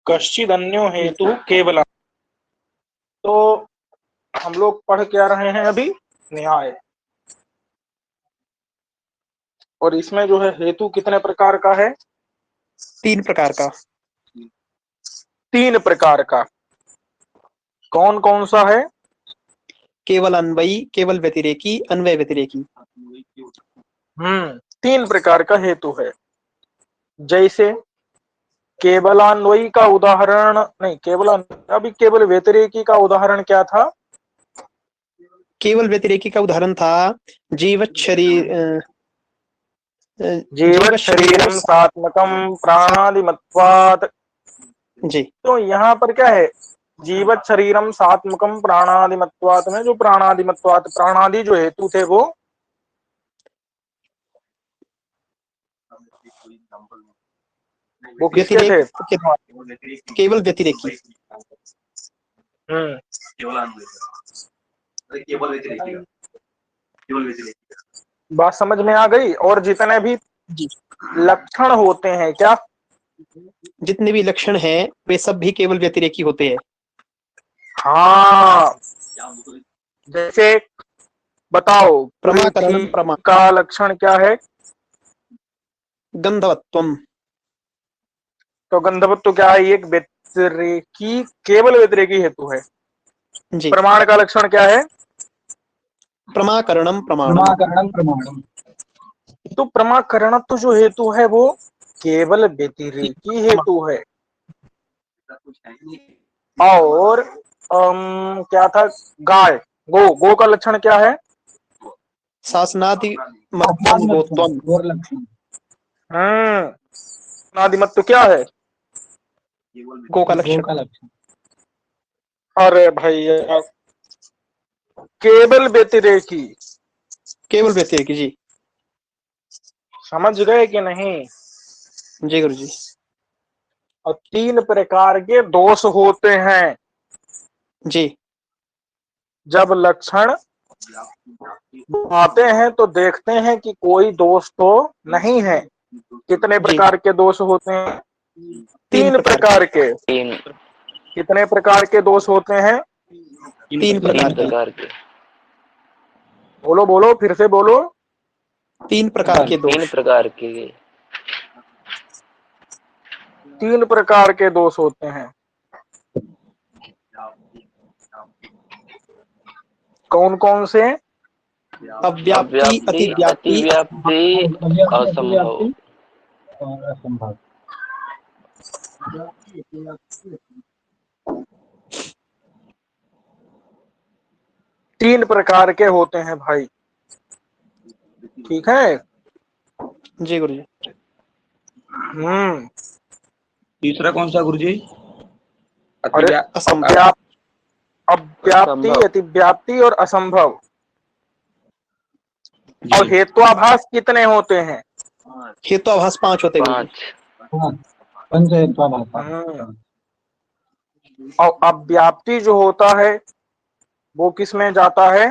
कश्चिद अन्यो हेतु केवल। तो हम लोग पढ़ क्या रहे हैं अभी? न्याय। और इसमें जो है हेतु कितने प्रकार का है? 3 प्रकार का। 3 प्रकार का। कौन कौन सा है? केवल अन्वयी, केवल व्यतिरेकी, अन्वय व्यतिरेकी। 3 प्रकार का हेतु है। जैसे केवलान्वयी का उदाहरण नहीं, अभी केवल व्यतिरेकी का उदाहरण क्या था? केवल व्यतिरेकी का उदाहरण था जीवत जीवत शरीरम सात्मकम प्राणादिमत्वात्। जी। तो यहाँ पर क्या है? जीवत शरीरम सात्मकम प्राणादिमत्वात् में जो प्राणादिमत्वात्, प्राणादि जो हेतु थे वो किसके थे? केवल व्यतिरेकी। बात समझ में आ गई? और जितने भी लक्षण होते हैं, क्या जितने भी लक्षण हैं वे सब भी केवल व्यतिरेकी होते हैं। हाँ, जैसे बताओ, प्रमाकरणम पृथ्वी का लक्षण क्या है? गंधवत्वम। तो गंधवत्व क्या है? एक व्यतिरेकी, केवल व्यतिरेकी हेतु है। जी। प्रमाण का लक्षण क्या है? प्रमाकरणम प्रमाणम। तो प्रमाकरणत्व जो हेतु है वो केवल व्यतिरेकी हेतु है। और क्या था? गाय, गो का लक्षण क्या है? शासनादि मत्वम गोत्वम। आदिमत्व क्या है? गो का लक्षण। अरे भैया, केवल व्यतिरेकी। केवल व्यतिरेकी। जी समझ गए कि नहीं? जी गुरु जी। और 3 प्रकार के दोष होते हैं। जी। जब लक्षण आते हैं तो देखते हैं कि कोई दोष तो नहीं है। कितने प्रकार के दोष होते हैं? 3 प्रकार के। कितने प्रकार के दोष होते हैं? 3 प्रकार के। बोलो बोलो, फिर से बोलो। 3 प्रकार के दोष। 3 प्रकार के। 3 प्रकार के दोष होते हैं। कौन कौन से? अव्याप्ति, अतिव्याप्ति, असंभव। 3 प्रकार के होते हैं भाई। ठीक है? जी गुरु जी। तीसरा कौन सा गुरु जी? अव्याप्ति, अतिव्याप्ति और असंभव। और हेत्वाभास कितने होते हैं? हेत्वाभास 5 होते हैं। 5 हेत्वाभास। और अव्याप्ति जो होता है वो किस में जाता है?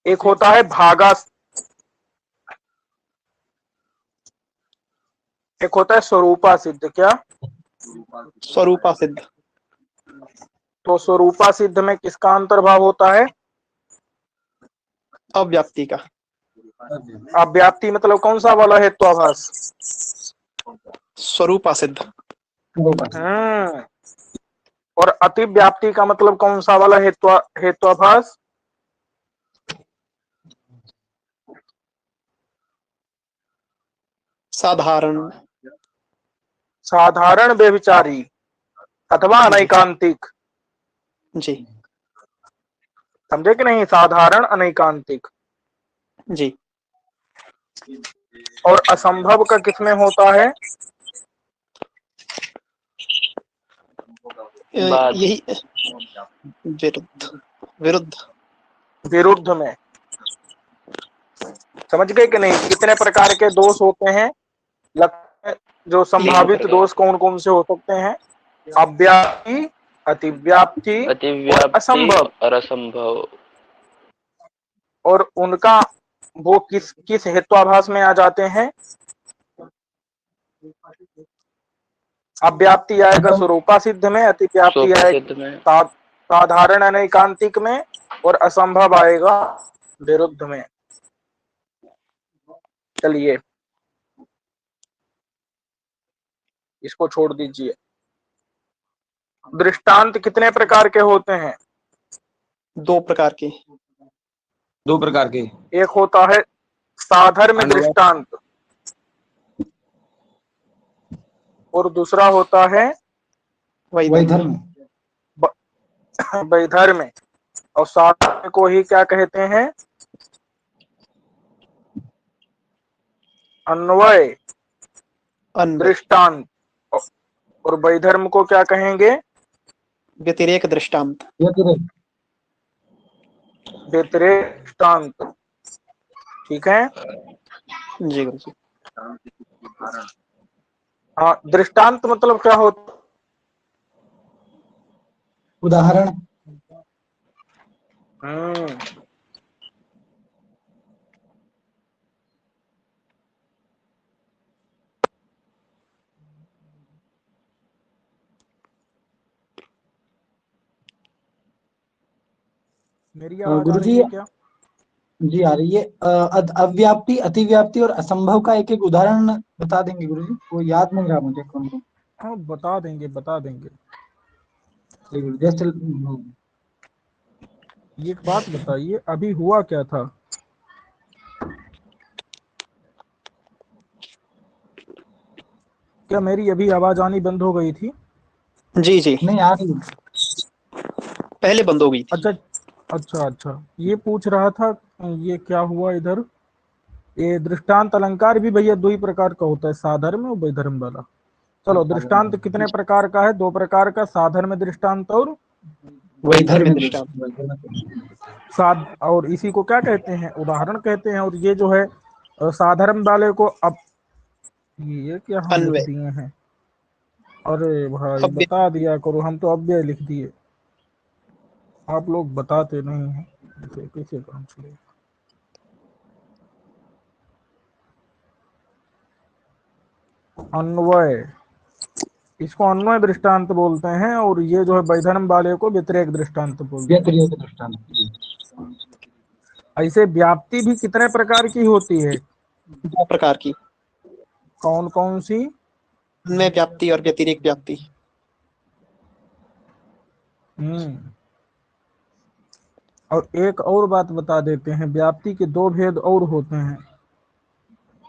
एक होता है भागा, एक होता है स्वरूपा सिद्ध। क्या? स्वरूपा सिद्ध। तो स्वरूपा सिद्ध में किसका अंतर्भाव होता है? अव्याप्ति का। अव्याप्ति मतलब कौन सा वाला हेत्वाभास? स्वरूपा सिद्ध। और अतिव्याप्ति का मतलब कौन सा वाला हेत्वाभास? साधारण व्यभिचारी अथवा अनैकांतिक। जी। समझे कि नहीं? साधारण, अनैकांतिक। जी। और असंभव का किसमें होता है? यही विरुद्ध विरुद्ध में। समझ गए कि नहीं? कितने प्रकार के दोष होते हैं? जो संभावित दोष कौन कौन से हो सकते हैं? अव्याप्ति, अतिव्याप्ति और असंभव। और असंभव। और उनका वो किस किस हेत्वाभास में आ जाते हैं? अव्याप्ति आएगा स्वरूपा सिद्ध में, अतिव्याप्ति आएगा सिद्ध में, साधारण अनैकांतिक में, और असंभव आएगा विरुद्ध में। चलिए इसको छोड़ दीजिए। दृष्टांत कितने प्रकार के होते हैं? 2 प्रकार के। 2 प्रकार के। एक होता है साधर्म दृष्टांत, और दूसरा होता है वैधर्म। वैधर्म। और साधर्म को ही क्या कहते हैं? अन्वय दृष्टांत। और वैधर्म को क्या कहेंगे? व्यतिरेक दृष्टांत। व्यतिरेक दृष्टांत। ठीक है जी गुरु जी। हाँ, दृष्टांत मतलब क्या होता? उदाहरण। मेरी आवाज आ गुरु रही जी है क्या? जी आ रही है। अव्याप्ति, अतिव्याप्ति और असंभव का एक एक उदाहरण बता देंगे गुरु जी? वो याद नहीं रहा मुझे कौन कौन। हाँ बता देंगे, बता देंगे। जैसे ये एक बात बताइए, अभी हुआ क्या था? क्या मेरी अभी आवाज आनी बंद हो गई थी? जी जी नहीं आ रही, पहले बंद हो गई थी। अच्छा अच्छा अच्छा, ये पूछ रहा था ये क्या हुआ इधर। ये दृष्टांत अलंकार भी भैया 2 ही प्रकार का होता है, साधर्म और वैधर्म वाला। चलो, दृष्टांत कितने प्रकार का है? 2 प्रकार का, साधर्म दृष्टांत और वैधर्म दृष्टांत। और इसी को क्या कहते हैं? उदाहरण कहते हैं। और ये जो है साधर्म वाले को, अब ये क्या हम लिख अन्वय। दिए हैं? अरे भाई अब बता दिया करो, हम तो अव्यय लिख दिए, आप लोग बताते नहीं हैं, इसे कैसे काम चलेगा? अन्वय, इसको अन्वय दृष्टांत बोलते हैं, और ये जो है वैधर्म वाले को व्यतिरेक दृष्टांत बोलते हैं। व्यतिरेक दृष्टांत। ऐसे व्याप्ति भी कितने प्रकार की होती है? 2 प्रकार की। कौन कौन सी? अन्वय व्याप्ति और व्यतिरेक व्याप्ति। और एक और बात बता देते हैं, व्याप्ति के 2 भेद और होते हैं।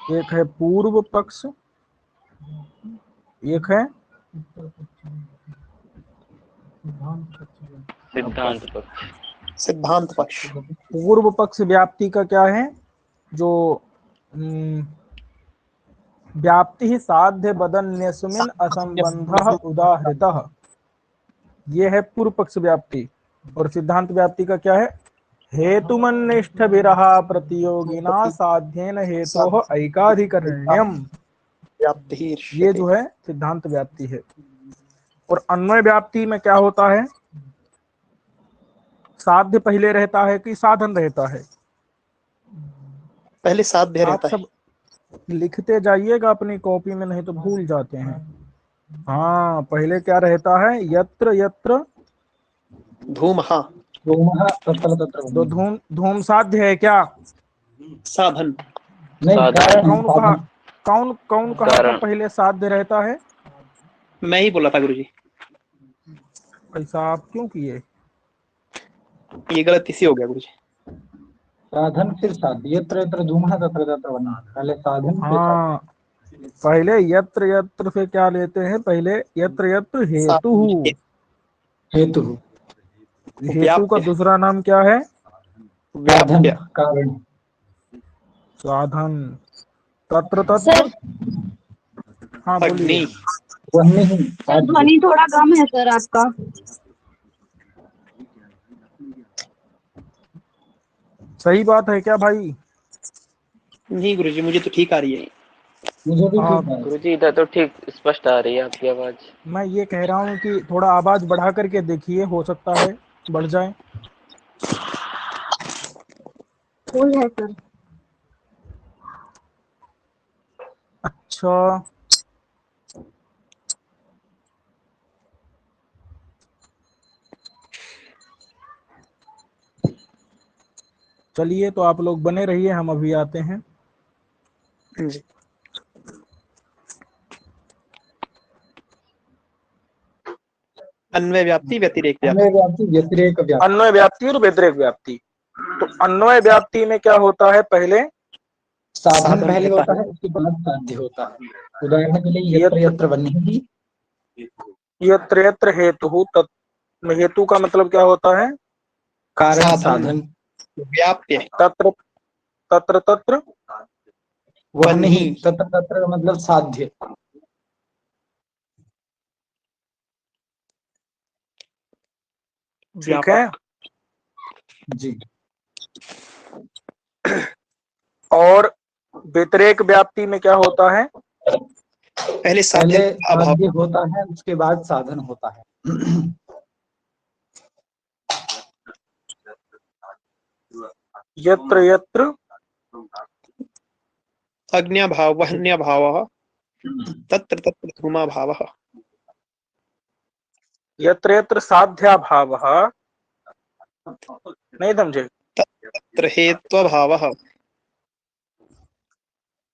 एक है पूर्व पक्ष, एक है सिद्धांत पक्ष। सिद्धांत पक्ष। पूर्व पक्ष व्याप्ति का क्या है? जो व्याप्ति ही साध्य बदन्यस्मिन् असंबंधः उदाहृतः, ये है पूर्व पक्ष व्याप्ति। और सिद्धांत व्याप्ति का क्या है? हेतुमन्निष्ठ विरहा प्रतियोगिना साध्येन हेतोः ऐकाधिकरण्यम, व्याप्ति। ये जो है सिद्धांत व्याप्ति है। और अन्वय व्याप्ति में क्या होता है? साध्य पहले रहता है कि साधन रहता है? पहले साध्य रहता आप सब लिखते जाइएगा अपनी कॉपी में, नहीं तो भूल जाते हैं। हाँ, पहले क्या रहता है? यत्र यत्र है। धूमहा। तो धूम साध्य है क्या? साधन। नहीं, कौन कहा? कौन कहा था पहले साध्य रहता है? मैं ही बोला था गुरुजी। ऐसा आप क्यों किए? ये गलत इसी हो गया गुरुजी। साधन फिर साध्य। यत्र यत्र धूमः तत्र तत्र वह्नि। पहले साधन फिर हाँ, पहले यत्र यत्र से क्या लेते हैं? पहले यत्र यत्र हेतु। हेतु। हेतु का दूसरा नाम क्या है? व्याप्य। कारण। साधन। तत्र तत्र। हाँ बोलिए। ध्वनि थोड़ा कम है सर आपका। सही बात है क्या भाई? नहीं गुरुजी, मुझे तो ठीक आ रही है। मुझे भी ठीक है गुरुजी, इधर तो ठीक स्पष्ट आ रही है आपकी आवाज। मैं ये कह रहा हूँ कि थोड़ा आवाज बढ़ा करके देखिए, हो सकता है बढ़ जाए। फुल है सर। अच्छा, चलिए तो आप लोग बने रहिए, हम अभी आते हैं। जी। अन्वय व्याप्ति व्यतिरेक व्याप्ति। अन्वय व्याप्ति व्यतिरेक व्याप्ति। अन्वय व्याप्ति और व्यतिरेक व्याप्ति। तो अन्वय व्याप्ति में क्या होता है, पहले साधन पहले होता है, उसके बाद साध्य होता है। उदाहरण के लिए यत्र यत्र वह्निः, यत्र यत्र हेतु, हेतु का मतलब क्या होता है, कारण साधन। व्याप्य तत्र तत्र तत्र वह्निः, तत्र तत्र का मतलब साध्य। ठीक है जी। और व्यतिरेक व्याप्ति में क्या होता है, पहले साध्य साध्य होता है, उसके बाद साधन होता है। यत्र यत्र अग्न्याभाव वह्न्याभावः तत्र तत्र धूमाभावः। यत्र यत्र साध्याभावः, नहीं समझे, तत्र हेत्वभावः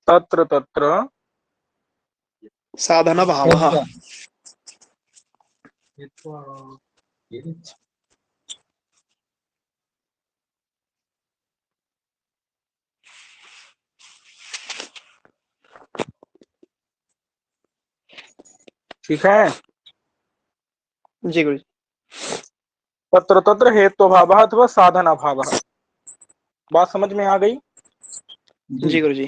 तत्र तत्र साधनभावः। ठीक है। जी गुरु जी। तत्र तत्र हेत्वभावः अथवा साधनाभावः। बात समझ में आ गई? जी गुरु जी।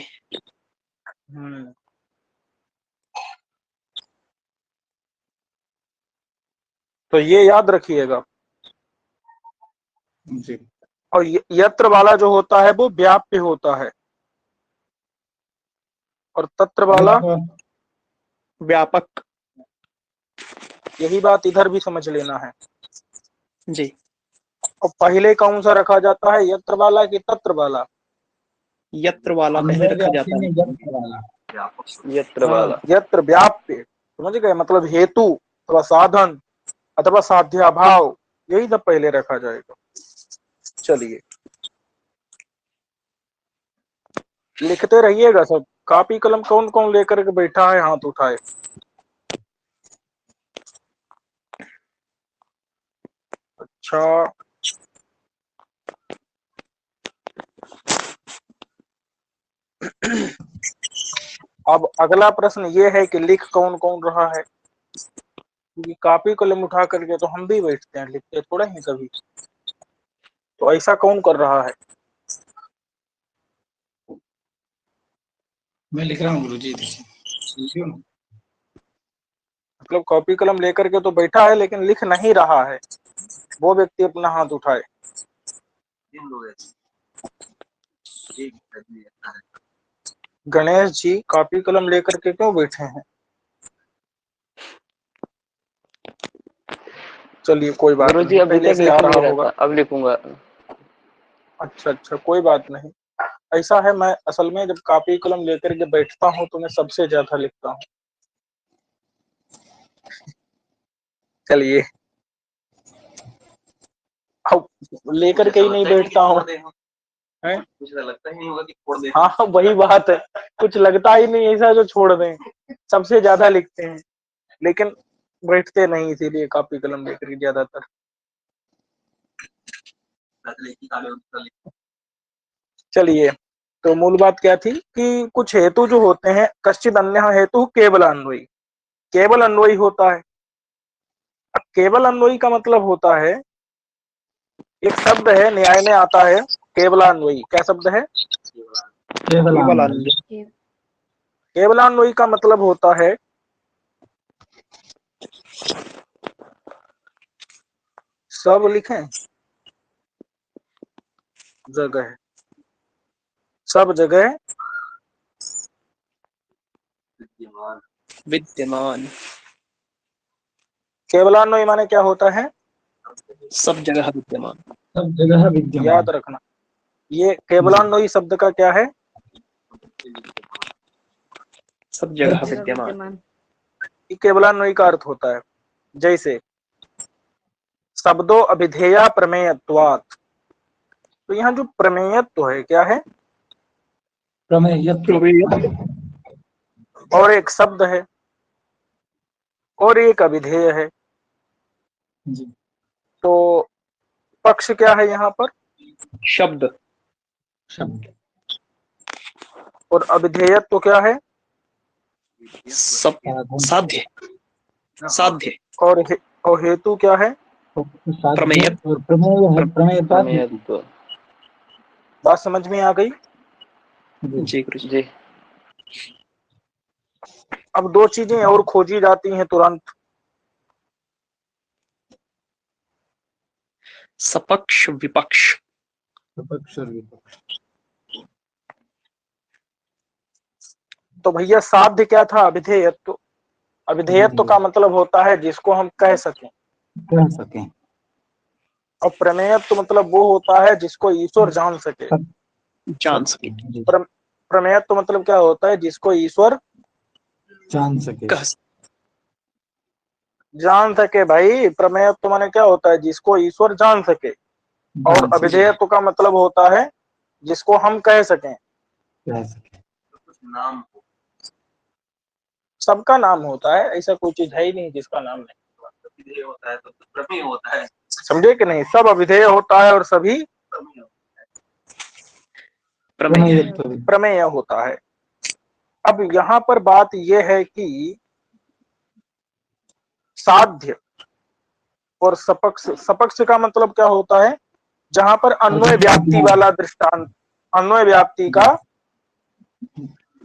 तो ये याद रखिएगा। जी। और यत्र वाला जो होता है वो व्याप्य होता है, और तत्र वाला व्यापक। यही बात इधर भी समझ लेना है। जी। और पहले कौन सा रखा जाता है, यत्र वाला कि तत्र वाला? यत्र वाला पहले रखा जाता है। यत्र वाला। यत्र व्याप्य, समझ गए, मतलब हेतु अथवा साधन अथवा साध्याभाव, यही सब पहले रखा जाएगा। चलिए लिखते रहिएगा सब। कॉपी कलम कौन कौन लेकर के बैठा है, हाथ उठाए। अच्छा, अब अगला प्रश्न ये है कि लिख कौन कौन रहा है, क्योंकि कॉपी कलम उठा करके तो हम भी बैठते हैं, लिखते थोड़ा ही कभी। तो ऐसा कौन कर रहा है? मैं लिख रहा हूँ गुरुजी। मतलब कॉपी कलम लेकर के तो बैठा है लेकिन लिख नहीं रहा है, वो व्यक्ति अपना हाथ उठाए। गणेश जी कॉपी कलम लेकर के क्यों बैठे हैं? चलिए कोई बात गुरुजी नहीं, अभी पहले तक से आ लिख नहीं रहा रहा होगा। था, अब लिखूंगा। अच्छा अच्छा, कोई बात नहीं। ऐसा है, मैं असल में जब कॉपी कलम लेकर के बैठता हूँ तो मैं सबसे ज्यादा लिखता हूँ। चलिए, अब लेकर के ही नहीं बैठता हूँ, कुछ लगता ही नहीं होगा कि छोड़ दें। हाँ वही बात है, कुछ लगता ही नहीं ऐसा जो छोड़ दें। सबसे ज्यादा लिखते हैं लेकिन बैठते नहीं, इसीलिए कॉपी कलम लेकर के ज्यादातर। चलिए, तो मूल बात क्या थी कि कुछ हेतु जो होते हैं, कश्चित अन्य हेतु केवल अन्वयी, केवल अन्वयी होता है। अब केवल अन्वयी का मतलब होता है, एक शब्द है न्याय में आता है केवलान्वयी। क्या शब्द है? केवलान्वयी। केवलान्वयी का मतलब होता है सब लिखें, जगह, सब जगह विद्यमान। केवलान्वयी माने क्या होता है? सब जगह विद्यमान। सब जगह विद्यमान। याद रखना, ये केवलान्वयी शब्द का क्या है? सब जगह जगह विद्यमान। विद्यमान। ये केवलान्वयी का अर्थ होता है। जैसे शब्दों अभिधेया प्रमेयत्वात्, तो यहाँ जो प्रमेयत्व है क्या है? प्रमेयत्व। और एक शब्द है और एक अभिधेय है, जी। तो पक्ष क्या है यहाँ पर? शब्द। शब्द। और अभिधेयत्व क्या है? सब साधन। साध्य। साध्य। और हेतु क्या है? साध्य प्रमेय। और प्रमेय है। प्रमेयत्वात् हेतु। प्रमेयत्व। बात समझ में आ गई? जी। जी गुरु जी। जी। अब दो चीजें और खोजी जाती हैं तुरंत। सपक्ष विपक्ष। सपक्ष और विपक्ष। तो भैया साध्य क्या था? अभिधेयत्व। अभिधेयत्व का मतलब होता है जिसको हम कह सकें, कह सकें। और प्रमेयत्व मतलब वो होता है जिसको ईश्वर जान सके। जान सके। जी। प्रमेयत्व मतलब क्या होता है? जिसको ईश्वर जान सके। कह जान सके। भाई प्रमेयत्व माने क्या होता है? जिसको ईश्वर जान सके। और जान सके। अभिधेयत्व का मतलब होता है जिसको हम कह सकें। कह सके। नाम सबका नाम होता है, ऐसा कोई चीज है ही नहीं जिसका नाम नहीं। अभिधेय होता है तो प्रमेय होता है। समझे कि नहीं? सब अभिधेय होता है और सभी प्रमेय। प्रमेयत्व। प्रमेय होता है। अब यहाँ पर बात यह है कि साध्य और सपक्ष। सपक्ष का मतलब क्या होता है? जहां पर अन्वय व्याप्ति वाला दृष्टांत, अन्वय व्याप्ति का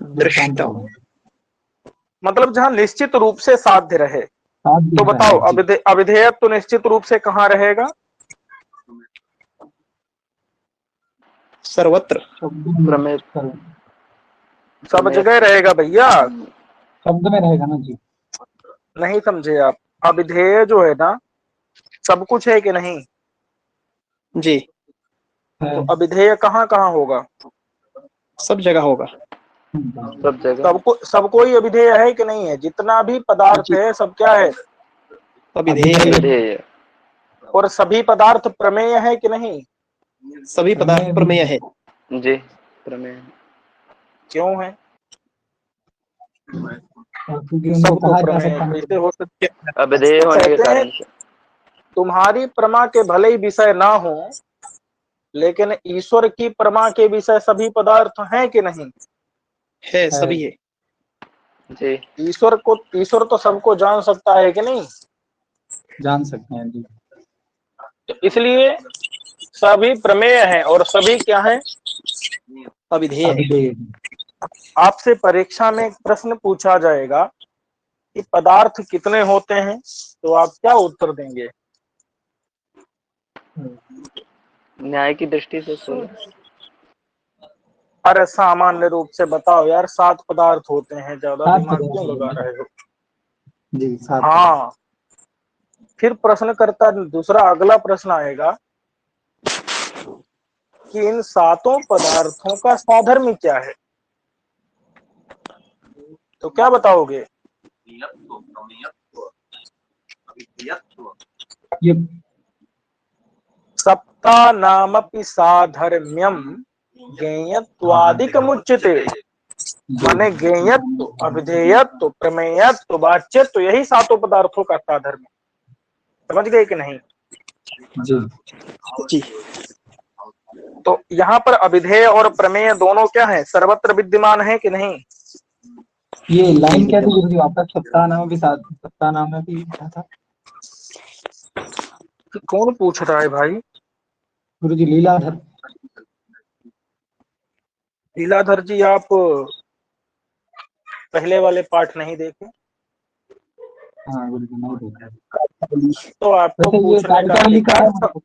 दृष्ट। मतलब जहां निश्चित रूप से साध्य रहे। तो बताओ अभिधेयत्व तो निश्चित रूप से कहाँ रहेगा? सर्वत्र। प्रमेय। सब जगह रहेगा भैया। शब्द में रहेगा ना जी। नहीं समझे आप? अभिधेय जो है ना, सब कुछ है कि नहीं? जी। तो अभिधेय कहाँ कहाँ होगा? सब जगह होगा। सब जगह। सबको ही अभिधेय है कि नहीं है? जितना भी पदार्थ है सब क्या है? अभिधेय है। अभिधेय। और सभी पदार्थ प्रमेय है कि नहीं? सभी पदार्थ प्रमेय है। जी। प्रमेय। क्यों है? क्योंकि उनको सब तो कहा जा प्रमेय सकता है। कैसे हो सकते? अभिधेय होने के कहते हैं कारण से। तुम्हारी प्रमा के भले ही विषय ना हो, लेकिन ईश्वर की प्रमा के विषय सभी पदार्थ हैं कि नहीं? है। सभी है। जी। ईश्वर तो सबको जान सकता है कि नहीं? जान सकते हैं जी। तो इसलिए सभी प्रमेय हैं और सभी क्या हैं? अभिधेय है। अभिधेय। आपसे परीक्षा में एक प्रश्न पूछा जाएगा कि पदार्थ कितने होते हैं, तो आप क्या उत्तर देंगे? न्याय की दृष्टि से सोच। अरे सामान्य रूप से बताओ यार, 7 पदार्थ होते हैं, ज्यादा 7 दिमाग पदार्थ क्यों लगा होते हैं रहे हो? जी। 7 हाँ। फिर प्रश्नकर्ता दूसरा अगला प्रश्न आएगा कि इन 7 पदार्थों का साधर्म्य क्या है? तो क्या बताओगे? ये सप्ता नामपि साधर्म्यम ज्ञेयत्वादिकमुच्यते। माने ज्ञेयत्व, अभिधेयत्व, प्रमेयत्व, वाच्यत्व, यही 7 पदार्थों का साधर्म्य। समझ गए कि नहीं? जी। जी। तो यहाँ पर अभिधेय और प्रमेय दोनों क्या है? सर्वत्र विद्यमान है कि नहीं? ये लाइन क्या थी गुरु जी? वापस सप्ताह नाम भी साथ, सप्ताह नाम में भी क्या था? कौन पूछ रहा है भाई? गुरु जी लीलाधर। लीलाधर जी, आप पहले वाले पाठ नहीं देखे? हाँ गुरु जी नहीं देखा। तो आपको वैसे ये पूछने का कार्यकावली का है अधिकार, मतलब।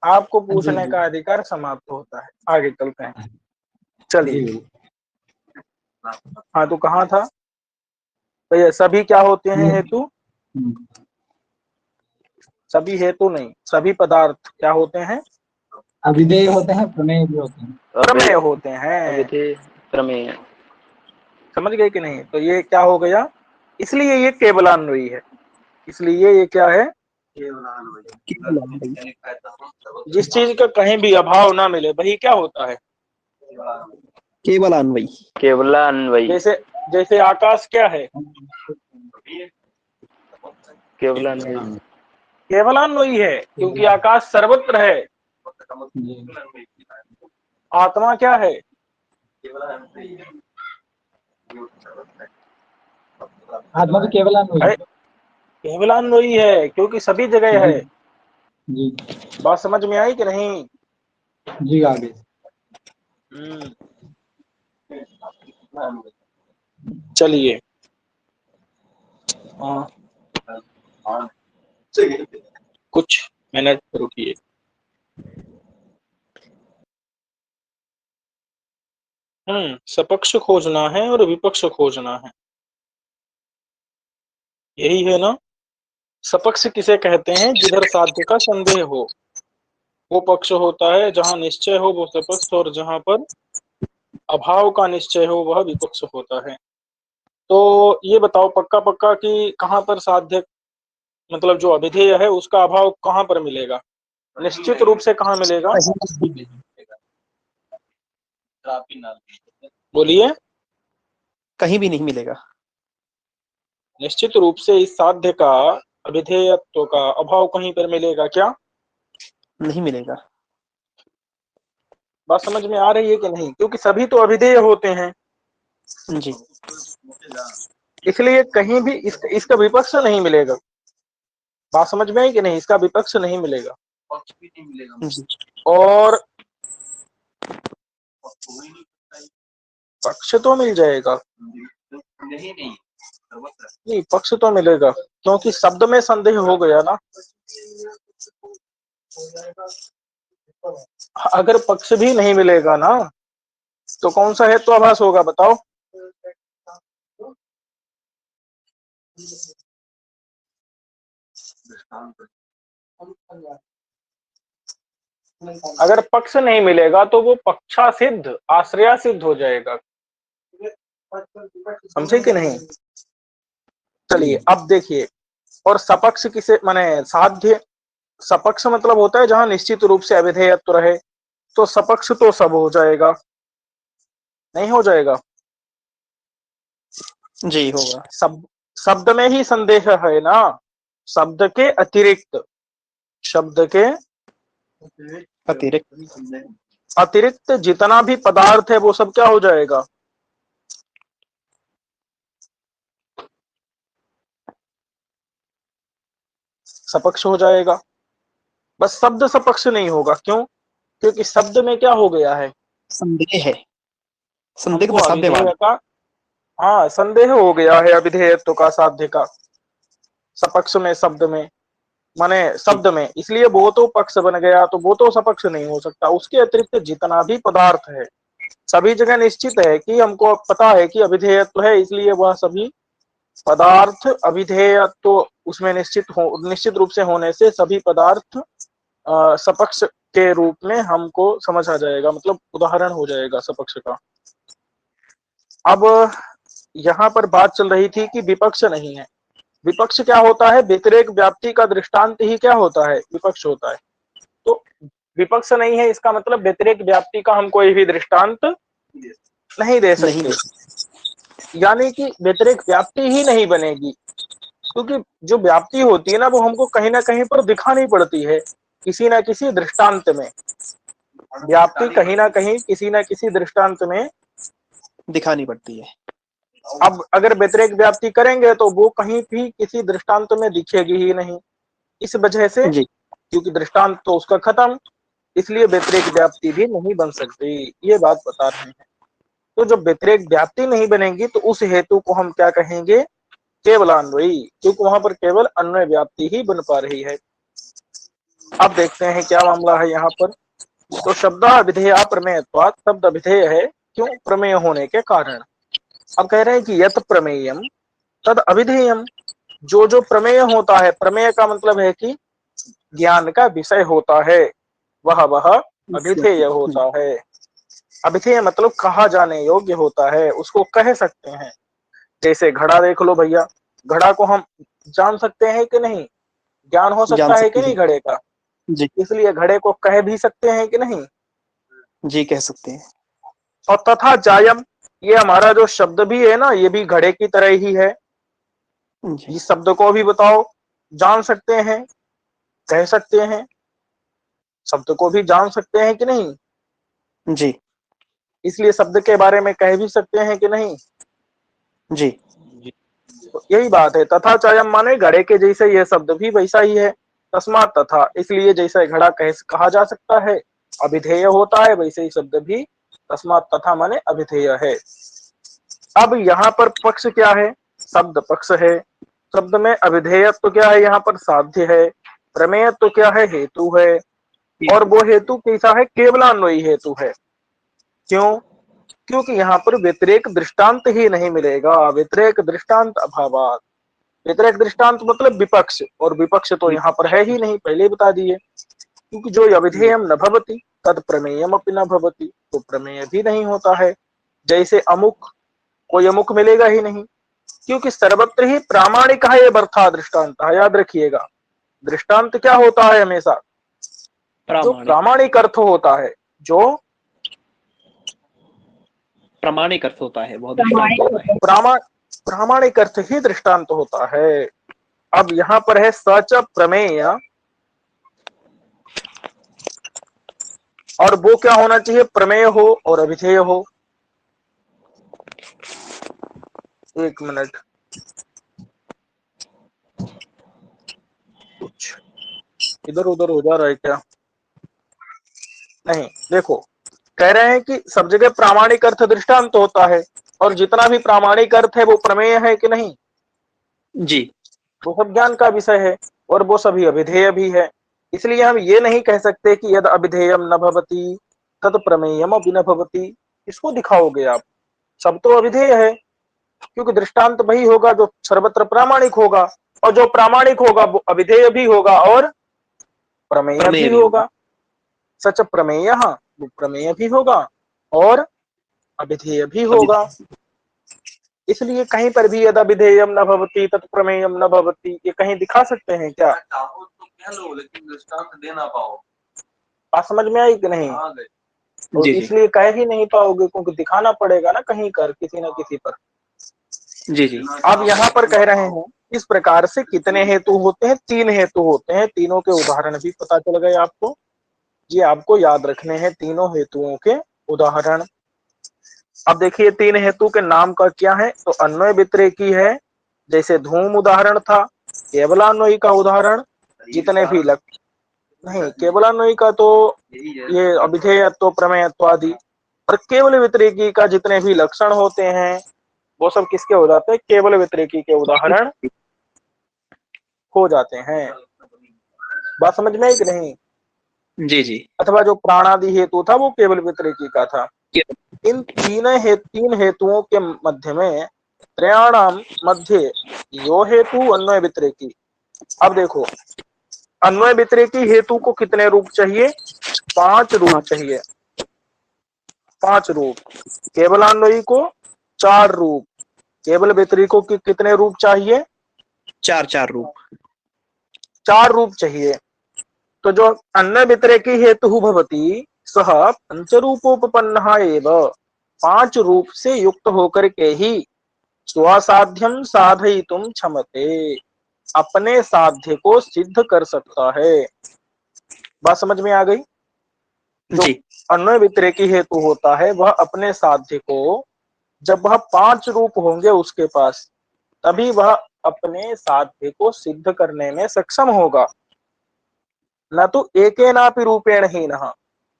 आपको जी पूछने जी का अधिकार समाप्त होता है। आगे चलते हैं। जी चलिए। गुरु। हाँ, तो कहाँ था भैया? सभी क्या होते हैं? ये हेतु। सभी हेतु नहीं, सभी पदार्थ क्या होते हैं? अभिधेय होते हैं, प्रमेय भी होते हैं। प्रमेय होते हैं। अभिधेय प्रमेय। समझ गए कि नहीं? तो ये क्या हो गया, इसलिए ये केवलान्वयी है। इसलिए ये क्या है, जिस चीज का कहीं भी अभाव ना मिले वही क्या होता है, केवलान्वयी। केवलान्वयी। जैसे जैसे आकाश क्या है, केवलान्वयी। केवलान्वयी है, क्योंकि आकाश सर्वत्र है। आत्मा क्या है, आत्मा भी केवलान्वयी है। केवलान्वयी है, क्योंकि सभी जगह है। जी बात समझ में आई कि नहीं? जी आगे। चलिए, कुछ मिनट रुकिए। सपक्ष खोजना है और विपक्ष खोजना है, यही है ना? सपक्ष किसे कहते हैं, जिधर साध्य का संदेह हो वो पक्ष होता है, जहां निश्चय हो वो सपक्ष, और जहां पर अभाव का निश्चय हो वह विपक्ष होता है। तो ये बताओ पक्का पक्का कि कहाँ पर साध्य, मतलब जो अभिधेय है उसका अभाव कहाँ पर मिलेगा, निश्चित रूप से कहाँ मिलेगा? बोलिए। कहीं भी नहीं मिलेगा। निश्चित रूप से इस साध्य का, अभिधेयत्व का अभाव कहीं पर मिलेगा क्या? नहीं मिलेगा। बात समझ में आ रही है कि नहीं? क्योंकि सभी तो अभिधेय होते हैं, जी। इसलिए कहीं भी इसका विपक्ष नहीं मिलेगा। बात समझ में आई कि नहीं? इसका विपक्ष नहीं मिलेगा। जी। और पक्ष तो मिल जाएगा, नहीं पक्ष तो मिलेगा, क्योंकि शब्द में संदेह हो गया ना। अगर पक्ष भी नहीं मिलेगा ना तो कौन सा हेत्वाभास होगा बताओ? अगर पक्ष नहीं मिलेगा तो वो पक्षा सिद्ध, आश्रया सिद्ध हो जाएगा। समझे कि नहीं? चलिए अब देखिए, और सपक्ष किसे माने, साध्य सपक्ष मतलब होता है जहां निश्चित रूप से अविधेयत्व रहे, तो सपक्ष तो सब हो जाएगा, नहीं हो जाएगा? जी होगा। शब्द में ही संदेह है ना, शब्द के अतिरिक्त, शब्द के अतिरिक्त जितना भी पदार्थ है वो सब क्या हो जाएगा, सपक्ष हो जाएगा। बस शब्द सपक्ष नहीं होगा, क्यों? क्योंकि शब्द में क्या हो गया है, संदेह है। संदेह हमको साध्यवान। अविधेय का, हाँ संदेह हो गया है अविधेयत्व का, साध्य का, सपक्ष में, शब्द में, माने शब्द में, इसलिए वो तो पक्ष बन गया, तो वो तो सपक्ष नहीं हो सकता। उसके अतिरिक्त जितना भी पदार्थ है सभी जगह निश्चित है कि हमको पता है कि अविधेयत्व है, इसलिए वह सभी पदार्थ अविधेयत्व उसमें निश्चित रूप से होने से सभी पदार्थ सपक्ष के रूप में हमको समझ आ जाएगा, मतलब उदाहरण हो जाएगा सपक्ष का। अब यहाँ पर बात चल रही थी कि विपक्ष नहीं है। विपक्ष क्या होता है, व्यतिरेक व्याप्ति का दृष्टांत ही क्या होता है, विपक्ष होता है। तो विपक्ष नहीं है इसका मतलब व्यतिरेक व्याप्ति का हम कोई भी दृष्टांत नहीं दे सकते, यानी कि व्यतिरेक व्याप्ति ही नहीं बनेगी, क्योंकि जो व्याप्ति होती है ना वो हमको कहीं ना कहीं पर दिखानी पड़ती है, किसी ना किसी दृष्टांत में। व्याप्ति कहीं ना कहीं किसी ना किसी दृष्टांत में दिखानी पड़ती है। अब अगर व्यतिरेक व्याप्ति करेंगे तो वो कहीं भी किसी दृष्टांत में दिखेगी ही नहीं, इस वजह से, क्योंकि दृष्टांत तो उसका खत्म, इसलिए व्यतिरेक व्याप्ति भी नहीं बन सकती, ये बात बता रहे हैं। तो जब व्यतिरेक व्याप्ति नहीं बनेगी तो उस हेतु को हम क्या कहेंगे, केवलान्वयी, क्योंकि वहां पर केवल अन्वय व्याप्ति ही बन पा रही है। अब देखते हैं क्या मामला है यहाँ पर। तो शब्द विधेया प्रमेयत्वात्, शब्द विधेय है क्यों, प्रमेय होने के कारण। अब कह रहे हैं कि यत प्रमेयम तद अविधेयम, जो जो प्रमेय होता है, प्रमेय का मतलब है कि ज्ञान का विषय होता है, वह अविधेय होता है। अभिधेय मतलब कहा जाने योग्य होता है, उसको कह सकते हैं। जैसे घड़ा देख लो भैया, घड़ा को हम जान सकते हैं कि नहीं, ज्ञान हो जान सकता है सकते कि नहीं हैं। घड़े का, जी इसलिए घड़े को कह भी सकते हैं कि नहीं। जी, कह सकते हैं। और तथा जायम, ये हमारा जो शब्द भी है ना, ये भी घड़े की तरह ही है। जी इस शब्द को भी बताओ, जान सकते हैं, कह सकते हैं, शब्द को भी जान सकते हैं कि नहीं, जी इसलिए शब्द के बारे में कह भी सकते हैं कि नहीं। जी तो यही बात है, तथा चायम माने घड़े के जैसे यह शब्द भी वैसा ही है। तस्मात तथा, इसलिए जैसे घड़ा कहा जा सकता है, अभिधेय होता है, वैसे ही शब्द भी तस्मात तथा माने अभिधेय है। अब यहाँ पर पक्ष क्या है, शब्द पक्ष है। शब्द में अभिधेयत्व क्या है, यहाँ पर साध्य है। प्रमेयत्व क्या है, हेतु है। और वो हेतु कैसा है, केवलान्वयी हेतु है। क्यों, क्योंकि यहाँ पर व्यतिरेक दृष्टांत ही नहीं मिलेगा, व्यतिरेक दृष्टांत अभावात। व्यतिरेक दृष्टांत मतलब विपक्ष, और विपक्ष तो यहाँ पर है ही नहीं, पहले बता दिए। क्योंकि जो अविधेयम न भवति तद प्रमेयम अपि न भवति, तो प्रमेय भी नहीं होता है। जैसे अमुक, कोई अमुक मिलेगा ही नहीं, क्योंकि सर्वत्र ही प्रामाणिक है ये बर्था दृष्टांत, याद रखिएगा। दृष्टांत क्या होता है, हमेशा जो प्रामाणिक, प्रामाणिक अर्थ होता है, जो प्रामाणिक अर्थ होता है, बहुत दृष्टांत होता है। प्रामाणिक अर्थ ही दृष्टांत होता है। अब यहाँ पर है सच प्रमेय, और वो क्या होना चाहिए, प्रमेय हो और अभिधेय हो। एक मिनट, कुछ इधर उधर हो जा रहा है क्या, नहीं देखो, कह रहे हैं कि सब जगह प्रामाणिक अर्थ दृष्टांत होता है, और जितना भी प्रामाणिक अर्थ है वो प्रमेय है कि नहीं, जी वो सब ज्ञान का विषय है, और वो सभी अभिधेय भी है। इसलिए हम ये नहीं कह सकते कि यद अभिधेयम न भवति तद प्रमेयम अपि न भवति। इसको दिखाओगे आप, सब तो अभिधेय है, क्योंकि दृष्टांत वही होगा जो सर्वत्र प्रामाणिक होगा, और जो प्रामाणिक होगा वो अभिधेय भी होगा और प्रमेय प्रमेय भी भी होगा। होगा। सच प्रमेय, वो प्रमेय भी होगा और अभिधेय भी होगा। इसलिए कहीं पर भी यदा विधेयम न भवति तत् प्रमेयम न भवति, ये कहीं दिखा सकते हैं क्या, चाहो तो कह लो, लेकिन दृष्टांत दे ना पाओ। बात समझ में आई कि नहीं। और जी जी इसलिए कह ही नहीं पाओगे, क्योंकि दिखाना पड़ेगा ना कहीं कर, किसी न किसी पर। जी जी अब यहाँ पर कह रहे हैं इस प्रकार से कितने हेतु होते हैं, 3 हेतु होते हैं। तीनों के उदाहरण भी पता चल गए आपको, ये आपको याद रखने हैं तीनों हेतुओं के उदाहरण। अब देखिए 3 हेतु के नाम का क्या है, तो अन्वय व्यतिरेकी है, जैसे धूम उदाहरण था। केवलान्वयी का उदाहरण, जितने भी नहीं, केवलान्वयी का तो ये अभिधेयत्व प्रमेयत्व आदि, और केवल व्यतिरेकी का जितने भी लक्षण होते हैं वो सब किसके हो जाते हैं, केवल व्यतिरेकी के उदाहरण हो जाते हैं। बात समझ में आई कि नहीं। जी जी अथवा जो प्राणादि हेतु था वो केवल व्यतिरेकी का था। इन तीन हेतुओं के मध्य में, त्रयाणाम मध्य यो हेतु अन्वय व्यतिरेकी। अब देखो, अन्वय व्यतिरेकी हेतु को कितने रूप चाहिए, 5 रूप चाहिए, 5 रूप। केवलान्वयी को 4 रूप, केवल व्यतिरेकों के कितने रूप चाहिए, 4 रूप, 4 रूप चाहिए। तो जो अन्वय व्यतिरेकी हेतु भवति सह पंचरूपोपन्नः एव, 5 रूप से युक्त होकर के ही स्वसाध्यम साधयितुम क्षमते, अपने साध्य को सिद्ध कर सकता है। बात समझ में आ गई। जो जी अन्वय व्यतिरेकी हेतु होता है वह अपने साध्य को, जब वह 5 रूप होंगे उसके पास, तभी वह अपने साध्य को सिद्ध करने में सक्षम होगा। न तो एकेनापि रूपेण हीनः,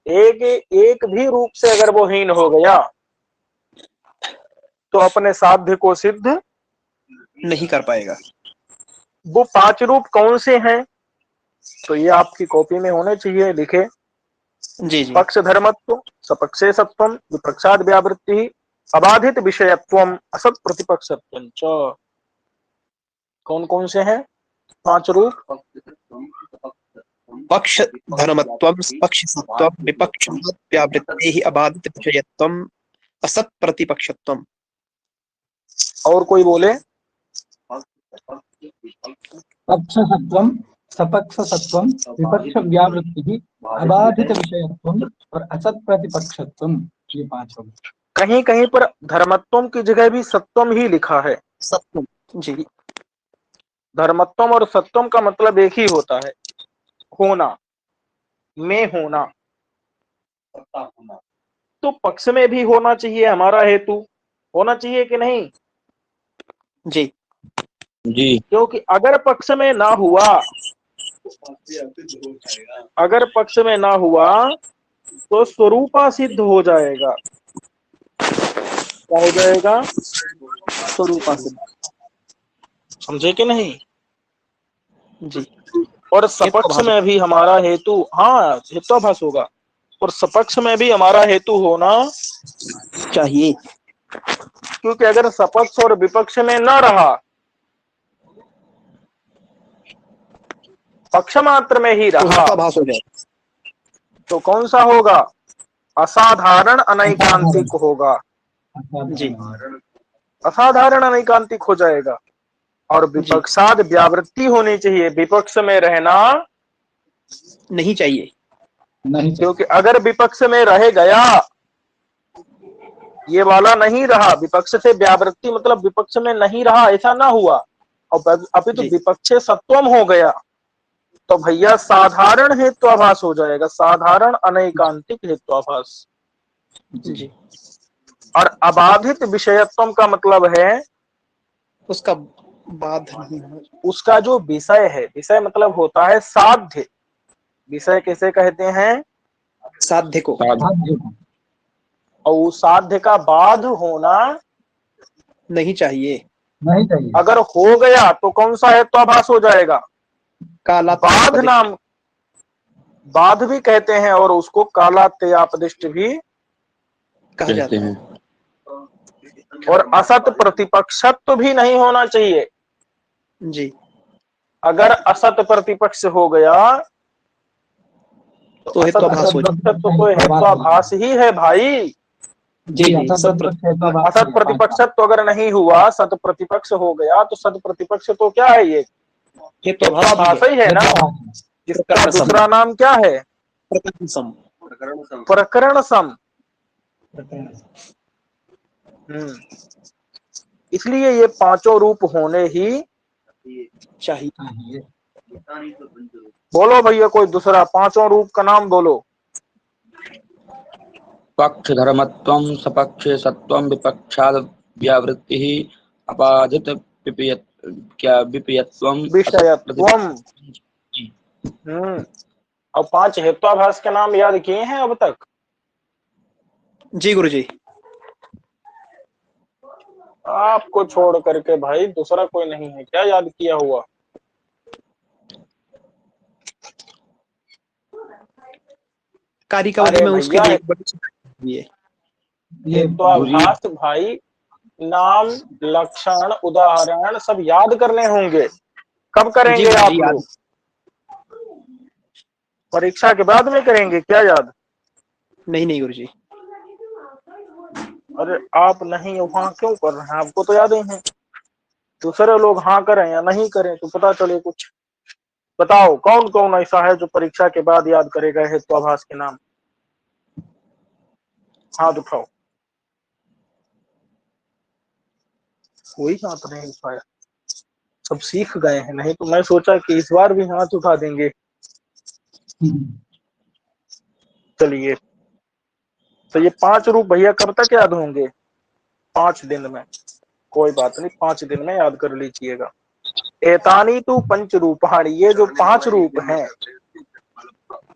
एक भी रूप से अगर वो हीन हो गया तो अपने साध्य को सिद्ध नहीं कर पाएगा। वो 5 रूप कौन से हैं, तो ये आपकी कॉपी में होने चाहिए लिखे। जी जी पक्ष धर्मत्व, सपक्षे सत्वम, विपक्षाद व्यावृत्ति, अबाधित विषयत्वम, असत प्रतिपक्षत्वम च। कौन कौन से हैं 5 रूप, पक्ष धर्मत्वम पक्षसत्वम विपक्षवत् व्यावृत्तेहि अबाधित विषयत्वम असत् प्रतिपक्षत्वम। और कोई बोले? पक्षसत्वम, सपक्षसत्वम, विपक्ष व्यावृत्ति, अबाधित विषयत्वम और असत प्रतिपक्षत्वम, ये 5 हो गए। कहीं कहीं पर धर्मत्वम की जगह भी सत्वम ही लिखा है। सत्वम जी। धर्मत्वम और सत्वम का मतलब एक ही होता है, होना, में होना। तो पक्ष में भी होना चाहिए हमारा हेतु, होना चाहिए कि नहीं जी जी। क्योंकि अगर पक्ष में ना हुआ, अगर पक्ष में ना हुआ तो स्वरूपा सिद्ध हो जाएगा। क्या हो जाएगा? स्वरूपा सिद्ध। समझे कि नहीं? जी। और सपक्ष में भी हमारा हेतु, हाँ हेत्वाभास होगा, और सपक्ष में भी हमारा हेतु होना चाहिए, क्योंकि अगर सपक्ष और विपक्ष में न रहा, पक्ष मात्र में ही रहा, भास हो जाए तो कौन सा होगा? असाधारण अनैकांतिक होगा। जी। असाधारण अनैकांतिक हो जाएगा। और विपक्षाद व्यावृत्ति होनी चाहिए, विपक्ष में रहना नहीं चाहिए, क्योंकि अगर विपक्ष में रह गया, ये वाला नहीं रहा, विपक्ष से व्यावृत्ति मतलब विपक्ष में नहीं रहा, ऐसा ना हुआ, और अभी तो विपक्षे सत्वम हो गया, तो भैया साधारण हेत्वाभास हो जाएगा, साधारण अनैकांतिक हेत्वाभास जी। और अबाधित विषयत्वम का मतलब है उसका बाध नहीं है, उसका जो विषय है, विषय मतलब होता है साध्य। विषय कैसे कहते हैं? साध्य को। और उस साध्य का बाध होना नहीं चाहिए, नहीं चाहिए। अगर हो गया तो कौन सा हेत्वाभास हो जाएगा? काला बाध नाम, बाध भी कहते हैं और उसको कालात्ययापदिष्ट भी कहा जाता है। और असत प्रतिपक्षत्व भी नहीं होना चाहिए। जी। अगर असत प्रतिपक्ष हो गया तो हेत्वाभास हो जाए। तो हेत्वाभास ही है भाई। जी असत प्रतिपक्षत्व अगर नहीं हुआ, सत प्रतिपक्ष हो गया, तो सत प्रतिपक्ष तो क्या है? ये हेत्वाभास ही है ना, जिसका दूसरा नाम क्या है? प्रकरण सम। इसलिए ये पांचों रूप होने ही चाहिए। बोलो भैया कोई दूसरा पांचों रूप का नाम बोलो। पक्ष धर्मत्वम, सपक्षे सत्वम, विपक्षाद व्यावृत्ति, अबाधित विषयत्वम, विषयत्वम। और 5 हेत्वाभास के नाम याद किए हैं अब तक? जी गुरुजी। आपको छोड़ करके भाई दूसरा कोई नहीं है क्या याद किया हुआ? कारिका में उसके लिए बड़ी हेत्वाभास भाई नाम, लक्षण, उदाहरण सब याद करने होंगे। कब करेंगे आप लोग? परीक्षा के बाद में करेंगे क्या याद? नहीं गुरुजी। अरे आप नहीं वहां क्यों कर रहे हैं? आपको तो याद ही है। दूसरे लोग हाँ करें या नहीं करें तो पता चले कुछ। बताओ कौन कौन ऐसा है जो परीक्षा के बाद याद करेगा हेत्वाभास के नाम? हाथ उठाओ। कोई हाथ नहीं उठाया, सब सीख गए हैं। नहीं तो मैं सोचा कि इस बार भी हाथ उठा देंगे। चलिए, तो ये 5 रूप भैया कब तक याद होंगे? 5 दिन में। कोई बात नहीं, 5 दिन में याद कर लीजिएगा। एतानी तु पंच रूपाणि, ये जो 5 रूप हैं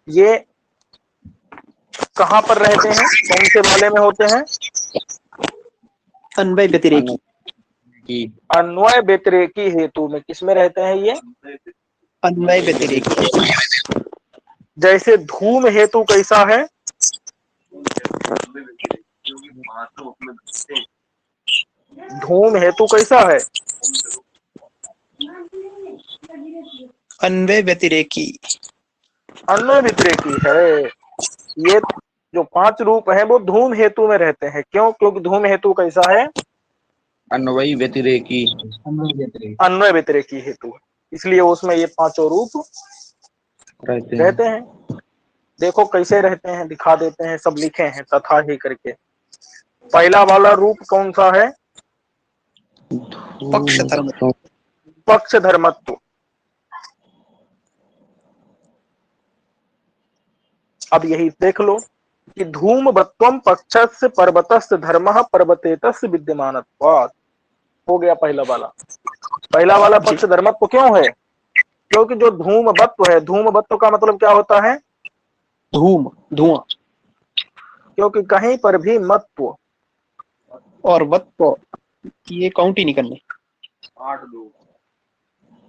ये कहाँ पर रहते हैं? कौन से वाले में होते हैं? अन्वय व्यतिरेकी। अन्वय व्यतिरेकी हेतु में। किसमें रहते हैं ये? अन्वय व्यतिरेकी। जैसे धूम हेतु कैसा है? धूम हेतु कैसा है? अन्वय व्यतिरेकी। अन्वय व्यतिरेकी है। ये जो 5 रूप हैं वो धूम हेतु में रहते हैं। क्यों? क्योंकि धूम हेतु कैसा है? अन्वयी व्यतिरेकी। अन्वय व्यतिरेकी हेतु है, इसलिए उसमें ये 5 रूप रहते हैं। देखो कैसे रहते हैं, दिखा देते हैं, सब लिखे हैं तथा ही करके। पहला वाला रूप कौन सा है? पक्ष धर्म। पक्ष धर्मत्व। अब यही देख लो कि धूमवत्वम पक्षस्य पर्वतस्य धर्मः पर्वतेतस्य विद्यमानत्वात्। हो गया पहला वाला। पहला वाला पक्ष धर्मत्व क्यों है? क्योंकि जो धूमवत्व है, धूमवत्व का मतलब क्या होता है? धूम, धुआं। क्योंकि कहीं पर भी मत्व और वत्व ये काउंट ही नहीं करने, 8 2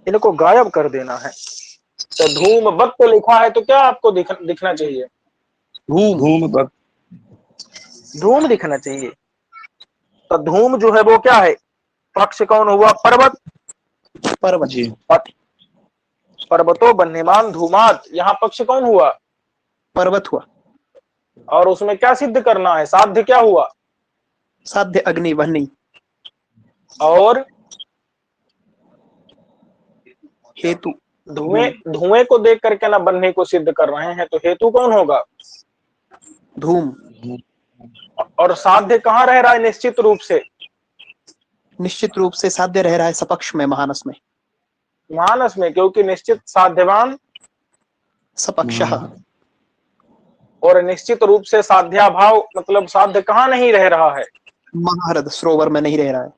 इनको गायब कर देना है। तो धूमवत्व लिखा है तो क्या आपको दिखना चाहिए? धूम। धूम दिखना चाहिए। तो धूम जो है वो क्या है? पक्ष कौन हुआ? पर्वत। पर्वत। जी। पर्वतो बन्यमान धूमात, यहाँ पक्ष कौन हुआ? पर्वत हुआ। और उसमें क्या सिद्ध करना है? साध्य क्या हुआ? साध्य अग्नि वह्नि। और हेतु धुएं को देख करके ना बनने को सिद्ध कर रहे हैं, तो हेतु कौन होगा? धूम। और साध्य कहाँ रह रहा है? निश्चित रूप से, निश्चित रूप से साध्य रह रहा है सपक्ष में, महानस में। मानस में, क्योंकि निश्चित साध्यवान सपक्षः। और निश्चित रूप से साध्याभाव मतलब साध्य कहाँ नहीं रह रहा है? महारद सरोवर में नहीं रह रहा है,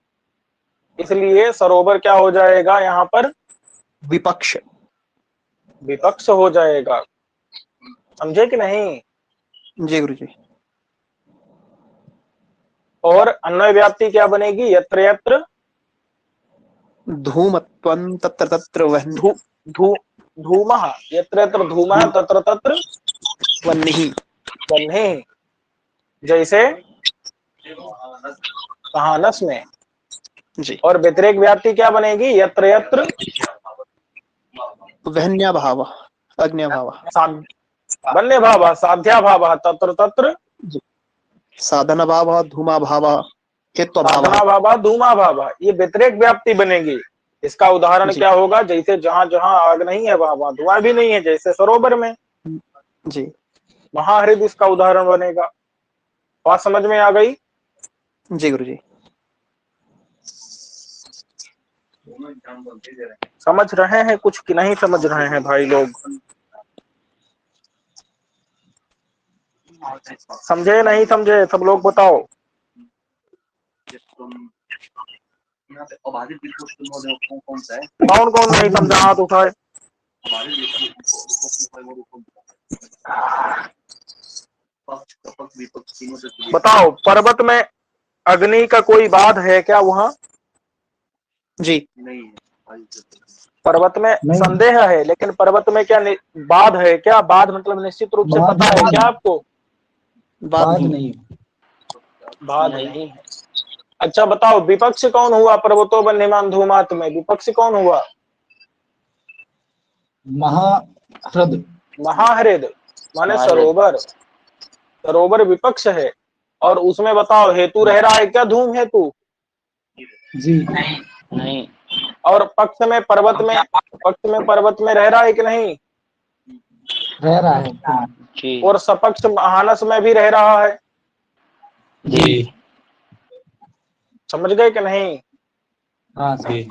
इसलिए सरोवर क्या हो जाएगा? यहाँ पर विपक्ष। विपक्ष हो जाएगा। समझे कि नहीं? जी गुरु जी। और अन्वय व्याप्ति क्या बनेगी? यत्र यत्र धूमत्वं तत्र तत्र वह्नि। धूमः, यत्र यत्र धूमः तत्र तत्र वह्नि। वह्निः। जैसे कहानस में। जी। और व्यतिरेक व्याप्ति क्या बनेगी? यत्र यत्र वह्न्याभाव अग्न्याभाव। वन्य भाव साध्या भाव तत्र तत्र साधन भाव धूमा भाव हेत्वभाव। साधना भाव धूमा भाव, ये व्यतिरेक व्याप्ति बनेगी। इसका उदाहरण क्या होगा? जैसे जहां जहां आग नहीं है वहां वहां धुआं भी नहीं है, जैसे सरोवर में। जी। महाहृद इसका उदाहरण बनेगा। बात समझ में आ गई? जी गुरु जी। समझ रहे हैं कुछ कि नहीं समझ रहे हैं भाई लोग? समझे नहीं समझे सब लोग बताओ। कौन सा है? कौन कौन नहीं समझा हाथ उठाए? बताओ, पर्वत में अग्नि का कोई बाध है क्या वहां? जी नहीं है। पर्वत में संदेह है, लेकिन पर्वत में क्या बाध है क्या? बाध मतलब निश्चित रूप से पता है क्या आपको? बात नहीं। बाध नहीं है। अच्छा बताओ, विपक्ष कौन हुआ? पर्वतो वन्यमान धूमात में विपक्ष कौन हुआ? महाहृद। महाहृद माने सरोवर। सरोवर विपक्ष है। और उसमें बताओ हेतु रह रहा है क्या? धूम हेतु। जी नहीं। और पक्ष में पर्वत में रह रहा है कि नहीं? रह रहा है जी। और सपक्ष महानस में भी रह रहा है। जी। समझ गए कि नहीं? हाँ जी।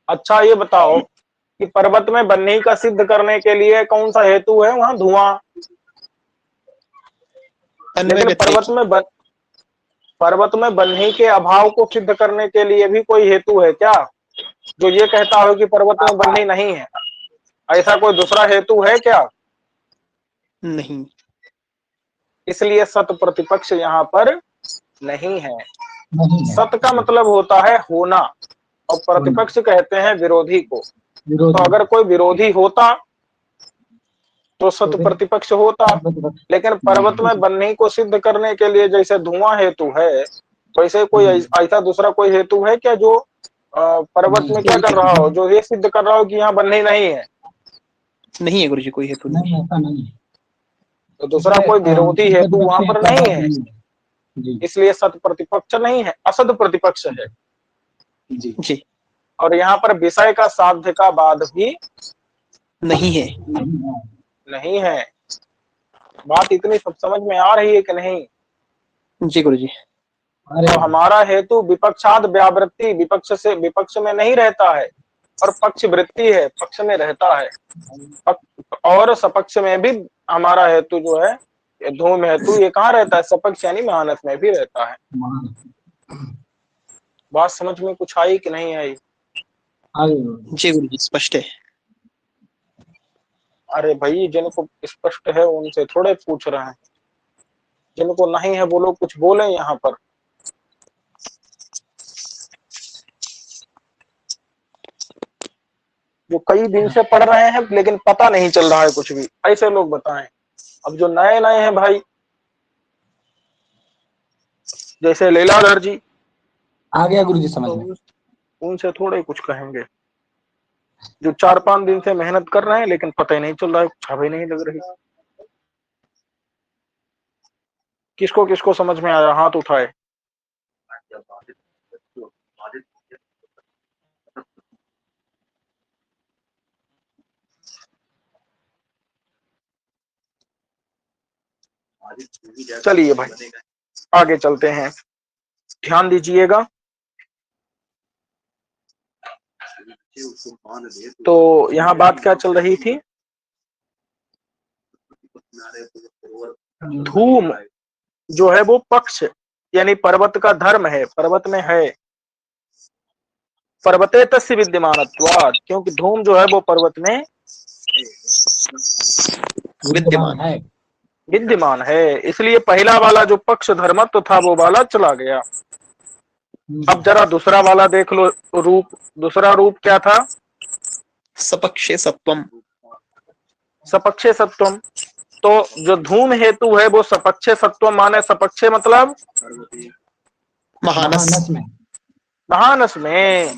अच्छा ये बताओ कि पर्वत में बन्ही का सिद्ध करने के लिए कौन सा हेतु है? वहां धुआं। लेकिन पर्वत में बन्ही के अभाव को सिद्ध करने के लिए भी कोई हेतु है क्या, जो ये कहता हो कि पर्वत में बन्ही नहीं है? ऐसा कोई दूसरा हेतु है क्या? नहीं। इसलिए सत प्रतिपक्ष यहाँ पर नहीं है। सत का मतलब होता है होना, और प्रतिपक्ष कहते हैं विरोधी को। तो अगर कोई विरोधी होता तो सत प्रतिपक्ष होता। लेकिन पर्वत में बन्ही को सिद्ध करने के लिए जैसे धुआं हेतु है, वैसे कोई ऐसा दूसरा कोई हेतु है क्या जो पर्वत में क्या कर रहा हो, जो ये सिद्ध कर रहा हो कि यहाँ बन्ही नहीं है? नहीं है गुरुजी, कोई हेतु नहीं। नहीं, ऐसा नहीं है। तो दूसरा कोई विरोधी हेतु वहां पर नहीं है, जी इसलिए सत प्रतिपक्ष नहीं है, असद प्रतिपक्ष है। जी जी, और यहाँ पर विषय का साध्य का बाद भी नहीं है। नहीं है। बात इतनी सब समझ में आ रही है कि नहीं? जी गुरुजी। तो हमारा हेतु विपक्षाद व्यावृत्ति, विपक्ष में नहीं रहता है, और पक्ष वृत्ति है, पक्ष में रहता है। और सपक्ष में भी हमारा हेतु जो है, ये धूम हेतु, ये कहाँ रहता है? सपक्ष यानी महानस में भी रहता है। बात समझ में कुछ आई कि नहीं आई? जी गुरुजी, स्पष्ट है। अरे भाई, जिनको स्पष्ट है उनसे थोड़े पूछ रहे हैं, जिनको नहीं है वो लोग कुछ बोले यहाँ पर। जो कई दिन से पढ़ रहे हैं लेकिन पता नहीं चल रहा है कुछ भी, ऐसे लोग बताएं। अब जो नए नए हैं भाई, जैसे लीलाधर जी, आ गया गुरुजी समझ में। तो उनसे थोड़े कुछ कहेंगे। जो 4-5 दिन से मेहनत कर रहे हैं लेकिन पता ही नहीं चल रहा है, छावे नहीं लग रही। किसको किसको समझ में आया? हाथ उठाए। चलिए भाई, आगे चलते हैं, ध्यान दीजिएगा। तो यहाँ बात क्या चल रही थी? धूम जो है वो पक्ष यानी पर्वत का धर्म है, पर्वत में है। पर्वते तस्य विद्यमानत्वात्, क्योंकि धूम जो है वो पर्वत में विद्यमान है, इसलिए पहला वाला जो पक्ष धर्मत्व था वो वाला चला गया। अब जरा दूसरा वाला देख लो रूप। दूसरा रूप क्या था? सपक्षे सत्वम। सपक्षे सत्वम। तो जो धूम हेतु है वो सपक्षे सत्वम माने, सपक्षे मतलब महानस। महानस में।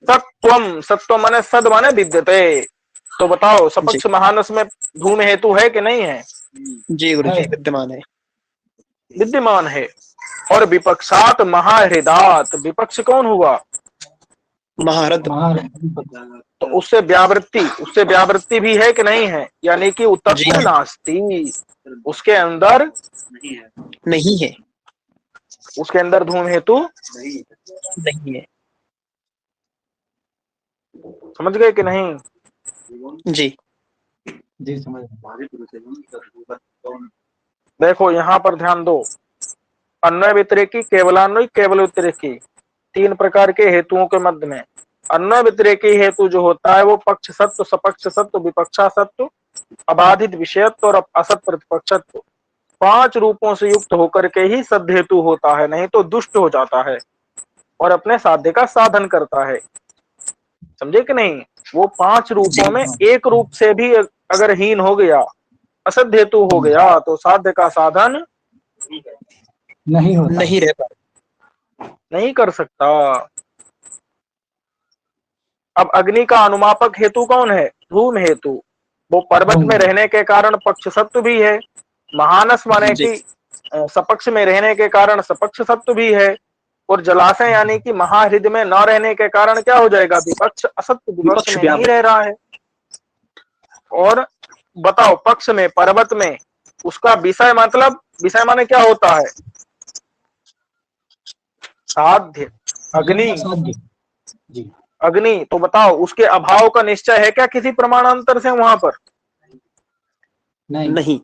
सत्वम, सत्वम माने सद माने विद्यते। तो बताओ सपक्ष महानस में धूम हेतु है कि नहीं है? जी गुरुजी, विद्यमान है। विद्यमान है। और विपक्षात महाहृदात, विपक्ष कौन हुआ? महारथ। तो उससे व्यावृत्ति भी है कि नहीं है? यानी कि उत्तत्व नास्ति, उसके अंदर नहीं है। उसके अंदर धूम हेतु नहीं है। समझ गए कि नहीं? जी जी समझ। देखो यहाँ पर ध्यान दो, अन्वय व्यतिरेकी, केवलान्वयी, केवल व्यतिरेकी, 3 प्रकार के हेतुओं के मध्य में अन्वय व्यतिरेकी हेतु जो होता है वो पक्ष सत्व, सपक्ष सत्व, विपक्षा सत्व, अबाधित विषयत्व और असत प्रतिपक्षत्व, 5 रूपों से युक्त होकर के ही सद हेतु होता है, नहीं तो दुष्ट हो जाता है और अपने साध्य का साधन करता है। समझे कि नहीं? वो 5 रूपों में एक रूप से भी अगर हीन हो गया, असद हेतु हो गया, तो साध्य का साधन नहीं रहता, नहीं कर सकता। अब अग्नि का अनुमापक हेतु कौन है? धूम हेतु। वो पर्वत में रहने के कारण पक्ष सत्व भी है, महानस माने कि सपक्ष में रहने के कारण सपक्ष सत्व भी है, और जलाशय यानी कि महाहृदय में न रहने के कारण क्या हो जाएगा? विपक्ष असत्य, विपक्ष में नहीं रह रहा है। और बताओ पक्ष में, पर्वत में उसका विषय मतलब, विषय माने क्या होता है? साध्य, अग्नि। अग्नि, तो बताओ उसके अभाव का निश्चय है क्या किसी प्रमाणांतर से? वहां पर नहीं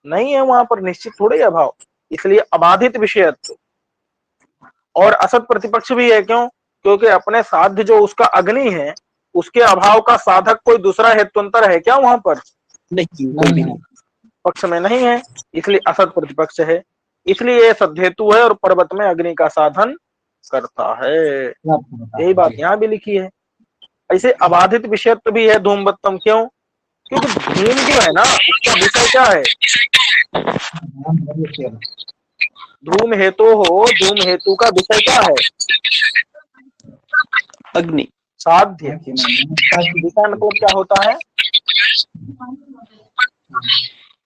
नहीं है, वहां पर निश्चित थोड़े ही अभाव, इसलिए अबाधित विषयत्व। और असत प्रतिपक्ष भी है, क्यों? क्योंकि अपने साध्य जो उसका अग्नि है, उसके अभाव का साधक कोई दूसरा हेतुअंतर है क्या वहां पर? नहीं, पक्ष में नहीं है, इसलिए असत प्रतिपक्ष है। इसलिए ये सद्धेतु है और पर्वत में अग्नि का साधन करता है। यही बात यहाँ भी लिखी है। ऐसे अबाधित विषयत्व भी है धूमवत्तम, क्यों? क्योंकि धूम जो है ना, उसका विषय क्या है? धूम हेतु हो, धूम हेतु का विषय क्या है? अग्नि। साध्य। विषय मतलब क्या होता है?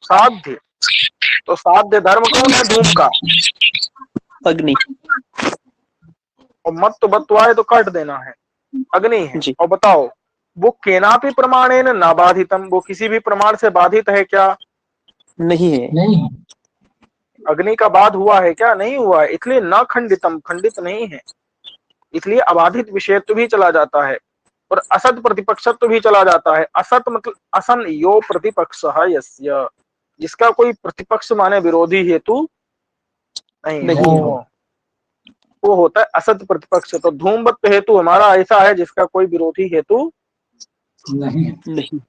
साध्य। तो साध्य धर्म कौन है धूम का? अग्नि। और मत तो बतवाए तो काट देना है, अग्नि है। जी। और बताओ वो केनापि प्रमाणेन न बाधितम, वो किसी भी प्रमाण से बाधित है क्या? नहीं है। नहीं। अग्नि का बाध हुआ है क्या? नहीं हुआ है। इसलिए न खंडितम, खंडित नहीं है, इसलिए अबाधित विषयत्व भी चला जाता है और असत प्रतिपक्षत्व भी चला जाता है। असत मतलब असन यो प्रतिपक्षः यस्य, जिसका कोई प्रतिपक्ष माने विरोधी हेतु नहीं हो, वो होता है असत प्रतिपक्ष। तो धूमवत्व हेतु हमारा ऐसा है जिसका कोई विरोधी हेतु नहीं। नहीं।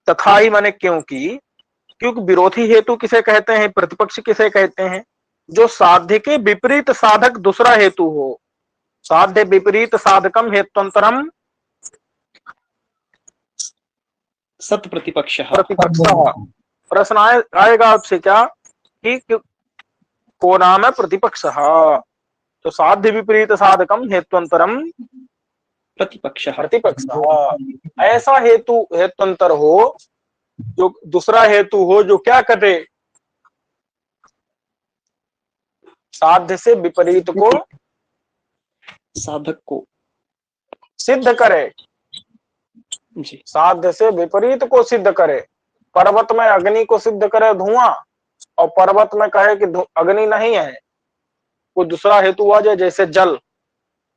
तथा ही माने क्योंकि, क्योंकि विरोधी हेतु किसे कहते हैं, प्रतिपक्ष किसे कहते हैं? जो साध्य के विपरीत साधक दूसरा हेतु हो। साध्य विपरीत साधकम हेत्वंतरम सत प्रतिपक्ष। प्रतिपक्ष। प्रश्न आएगा आपसे क्या कि को नाम है प्रतिपक्ष? तो साध्य विपरीत साधकम हेत्वंतरम प्रतिपक्ष। प्रतिपक्ष। ऐसा हेतु हेत्वंतर हो जो दूसरा हेतु हो जो क्या करे, साध्य से विपरीत को साधक को सिद्ध करे। जी। साध्य से विपरीत को सिद्ध करे। पर्वत में अग्नि को सिद्ध करे धुआं, और पर्वत में कहे कि अग्नि नहीं है, कोई दूसरा हेतु आ जाए, जैसे जल।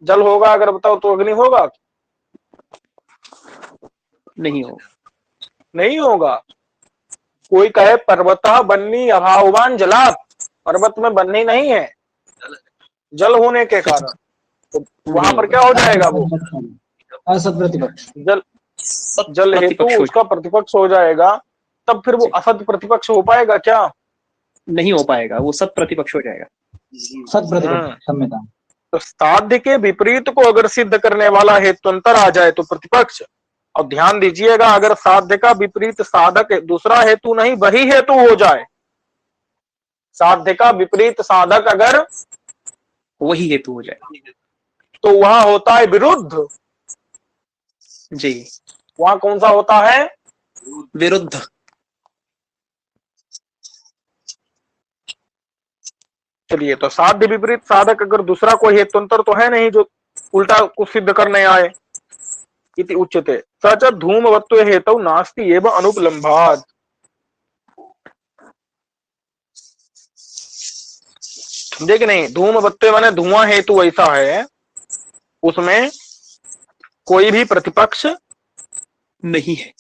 जल होगा अगर बताओ तो अग्नि होगा? नहीं हो। नहीं होगा। कोई कहे पर्वतः बन्नी अभाववान जलात, पर्वत में बन्नी नहीं है जल होने के कारण, तो वहां पर क्या हो जाएगा? वो असत प्रतिपक्ष। जल हेतु उसका प्रतिपक्ष हो जाएगा। तब फिर वो असत प्रतिपक्ष हो पाएगा क्या? नहीं हो पाएगा, वो सत प्रतिपक्ष हो जाएगा। सत प्रतिपक्ष क्षम्यता। तो साध्य के विपरीत को अगर सिद्ध करने वाला हेतुअंतर आ जाए तो प्रतिपक्ष। और ध्यान दीजिएगा, अगर साध्य का विपरीत साधक दूसरा हेतु नहीं वही हेतु हो जाए, साध्य का विपरीत साधक अगर वही हेतु हो जाए, तो वहां होता है विरुद्ध। जी। वहां कौन सा होता है? विरुद्ध। चलिए, तो साध्य विपरीत साधक अगर दूसरा कोई हेतुअंतर तो है नहीं जो उल्टा को सिद्ध करने आए। इति उच्यते सच धूमवत्व हेतु नास्ति एवं अनुपलम्भात्। समझे कि नहीं? धूमवत्व माने धुआं हेतु ऐसा है उसमें कोई भी प्रतिपक्ष नहीं है।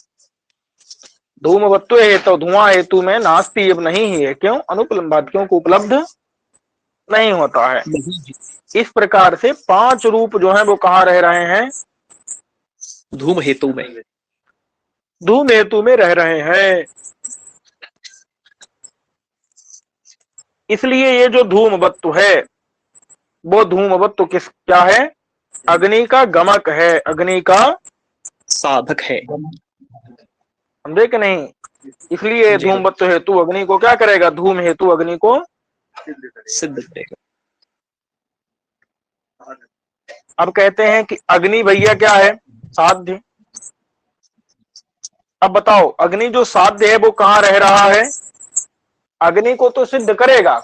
धूमवत्व हेतु धुआं हेतु में नास्ति एवं नहीं है। क्यों? अनुपलम्भात्, क्योंकि उपलब्ध नहीं होता है। इस प्रकार से 5 रूप जो है वो कहाँ रह रहे हैं? धूम हेतु में। धूम हेतु में रह रहे हैं। इसलिए ये जो धूमवत्व है वो धूमवत्व क्या है? अग्नि का गमक है, अग्नि का साधक है। समझे कि नहीं? इसलिए धूमवत्व हेतु अग्नि को क्या करेगा? धूम हेतु अग्नि को सिद्ध करेगा। अब कहते हैं कि अग्नि भैया क्या है? साध्य। अब बताओ अग्नि जो साध्य है वो कहाँ रह रहा है? अग्नि को तो सिद्ध करेगा,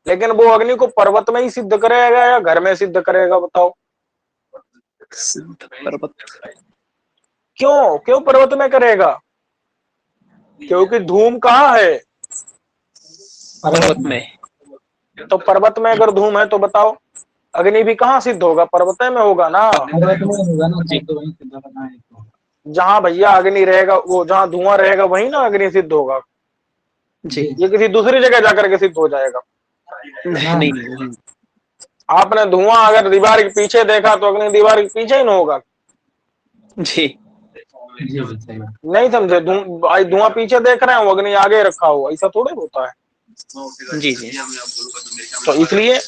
लेकिन वो अग्नि को पर्वत में ही सिद्ध करेगा या घर में सिद्ध करेगा? बताओ। सिद्ध पर्वत। क्यों? क्यों पर्वत में करेगा? क्योंकि धूम कहाँ है? पर्वत में। तो पर्वत में अगर धूम है तो बताओ अग्नि भी कहाँ सिद्ध होगा? पर्वत में होगा ना। जहाँ भैया अग्नि रहेगा, वो जहाँ धुआं रहेगा वही ना अग्नि सिद्ध होगा जी। ये किसी दूसरी जगह जाकर के सिद्ध हो जाएगा? नहीं। आपने धुआं अगर दीवार के पीछे देखा तो अग्नि दीवार के पीछे ही ना होगा। जी। नहीं समझे? धुआं पीछे देख रहे हैं, वो अग्नि आगे रखा हुआ, ऐसा थोड़े होता है। जी जी। तो इसलिए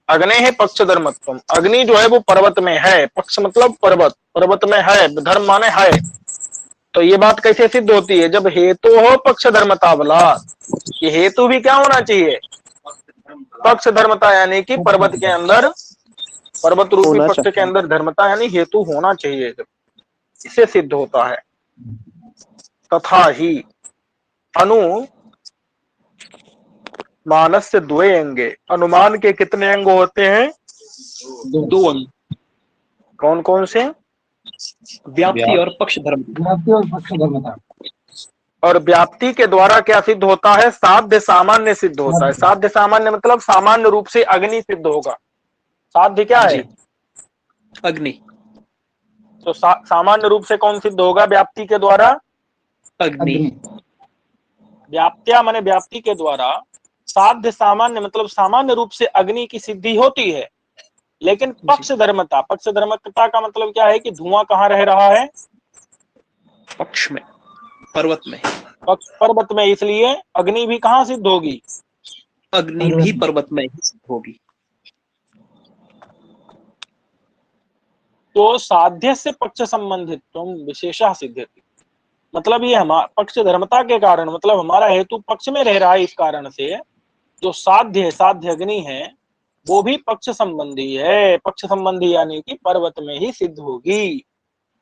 अग्नि है पक्ष धर्मत्वम। अग्नि जो है वो पर्वत में है, पक्ष मतलब पर्वत, पर्वत में है, धर्म माने है। तो ये बात कैसे सिद्ध होती है? जब हेतु हो पक्ष धर्मता वाला। ये हेतु भी क्या होना चाहिए? पक्ष धर्मता, यानी कि पर्वत के अंदर, पर्वत रूपी पक्ष के अंदर धर्मता यानी हेतु होना चाहिए, जब इससे सिद्ध होता है। तथा ही अनु मानस्य द्वे अंगे, अनुमान के कितने अंग होते हैं? दो अंग, कौन कौन से? व्याप्ति और पक्ष धर्म। व्याप्ति और पक्षधर्मता। और व्याप्ति के द्वारा क्या सिद्ध होता है? साध्य सामान्य सिद्ध होता है। साध्य सामान्य मतलब सामान्य रूप से अग्नि सिद्ध होगा। साध्य क्या है? अग्नि। तो सामान्य रूप से कौन सिद्ध होगा व्याप्ति के द्वारा? अग्नि। व्याप्त्या माने व्याप्ति के द्वारा, साध्य सामान्य मतलब सामान्य रूप से अग्नि की सिद्धि होती है। लेकिन पक्ष धर्मता, पक्ष धर्मता का मतलब क्या है कि धुआं कहाँ रह रहा है? पक्ष में, पर्वत में। पर्वत में, इसलिए अग्नि भी कहाँ सिद्ध होगी? अग्नि भी पर्वत में ही सिद्ध होगी। तो साध्य से पक्ष संबंधित तुम विशेषा सिद्धति, मतलब ये हमारा पक्ष धर्मता के कारण, मतलब हमारा हेतु पक्ष में रह रहा है, इस कारण से जो साध्य है, साध्य अग्नि है, वो भी पक्ष संबंधी है। पक्ष संबंधी यानी कि पर्वत में ही सिद्ध होगी।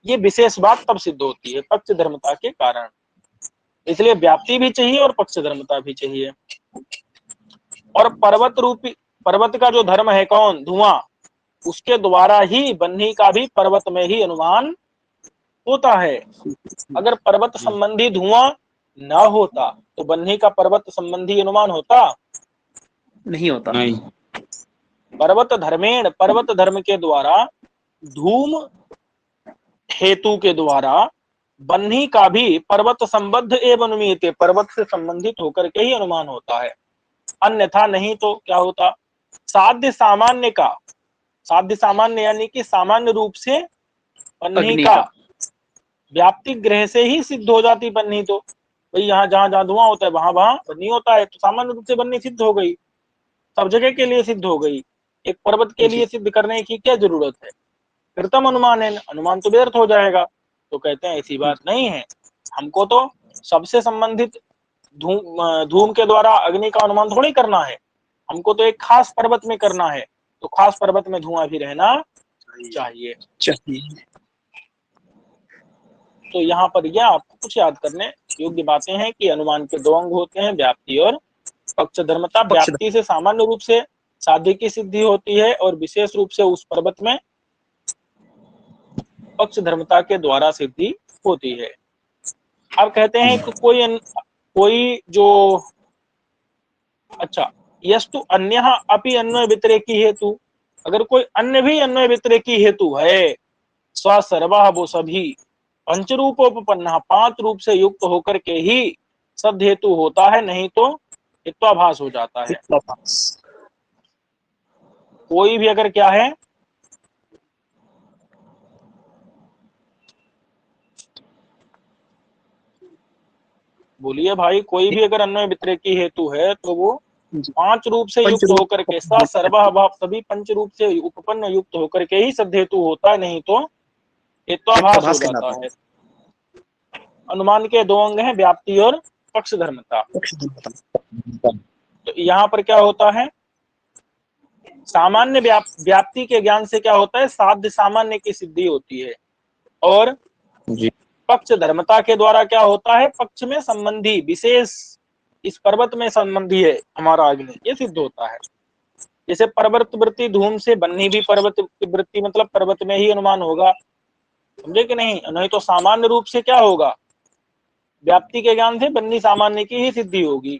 ये विशेष बात तब सिद्ध होती है पक्ष धर्मता के कारण। इसलिए व्याप्ति भी चाहिए और पक्ष धर्मता भी चाहिए। और पर्वत रूपी, पर्वत का जो धर्म है कौन? धुआं, उसके द्वारा ही बन्ही का भी पर्वत में ही अनुमान होता है। अगर पर्वत संबंधी धुआं न होता तो बन्ही का पर्वत संबंधी अनुमान होता? नहीं होता। नहीं। पर्वत धर्मेण, पर्वत धर्म के द्वारा, धूम हेतु के द्वारा बन्ही का भी पर्वत संबद्ध एवं अनुमीयते, पर्वत से संबंधित होकर के ही अनुमान होता है। अन्यथा नहीं तो क्या होता? साध्य सामान्य का, साध्य सामान्य यानी कि सामान्य रूप से बन्ही का व्याप्ति ग्रह से ही सिद्ध हो जाती बन्ही। तो भाई यहाँ जहां जहां धुआं होता है वहां वहां बन्ही होता है, तो सामान्य रूप से बन्ही सिद्ध हो गई, सब जगह के लिए सिद्ध हो गई। एक पर्वत के लिए सिद्ध करने की क्या जरूरत है? कृतम अनुमान है, अनुमान तो व्यर्थ हो जाएगा। तो कहते हैं ऐसी बात नहीं है, हमको तो सबसे संबंधित धूम के द्वारा अग्नि का अनुमान थोड़ी करना है, हमको तो एक खास पर्वत में करना है। तो खास पर्वत में धुआं भी रहना चाहिए। तो यहाँ पर यह आपको कुछ याद करने योग्य बातें हैं कि अनुमान के दो अंग होते हैं, व्याप्ति और पक्ष धर्मता। व्याप्ति से सामान्य रूप से साध्य की सिद्धि होती है और विशेष रूप से उस पर्वत में पक्ष धर्मता के द्वारा सिद्धि होती है। अब कहते हैं कि कोई जो, अच्छा, यस्तु अन्यः अपि अन्वय व्यतिरेकी हेतु, अगर कोई अन्य भी अन्वय व्यतिरेकी हेतु है, स्व सर्वः वो सभी पंचरूपोपन्न, पांच रूप से युक्त होकर के ही सद हेतु होता है, नहीं तो हित्वाभास हो जाता है। कोई भी अगर क्या है, बोलिए भाई, कोई भी अगर अन्वय व्यतिरेकी हेतु है तो वो पांच रूप से युक्त होकर के, सा सर्वः भाव सभी पंच रूप से उपपन्न युक्त होकर के ही सद हेतु होता है, नहीं तो हित्वाभास हो जाता है। अनुमान के दो अंग हैं, व्याप्ति और पक्ष धर्मता। तो यहाँ पर क्या होता है? सामान्य व्याप्ति के ज्ञान से क्या होता है? साध्य सामान्य की सिद्धि होती है। और पक्ष धर्मता के द्वारा क्या होता है? पक्ष में संबंधी, विशेष इस पर्वत में संबंधी है हमारा अग्नि, ये सिद्ध होता है। जैसे पर्वत वृत्ति धूम से बन्ही भी पर्वत वृत्ति मतलब पर्वत में ही अनुमान होगा, समझे कि नहीं? नहीं तो सामान्य रूप से क्या होगा? व्याप्ति के ज्ञान से बन्ही सामान्य की ही सिद्धि होगी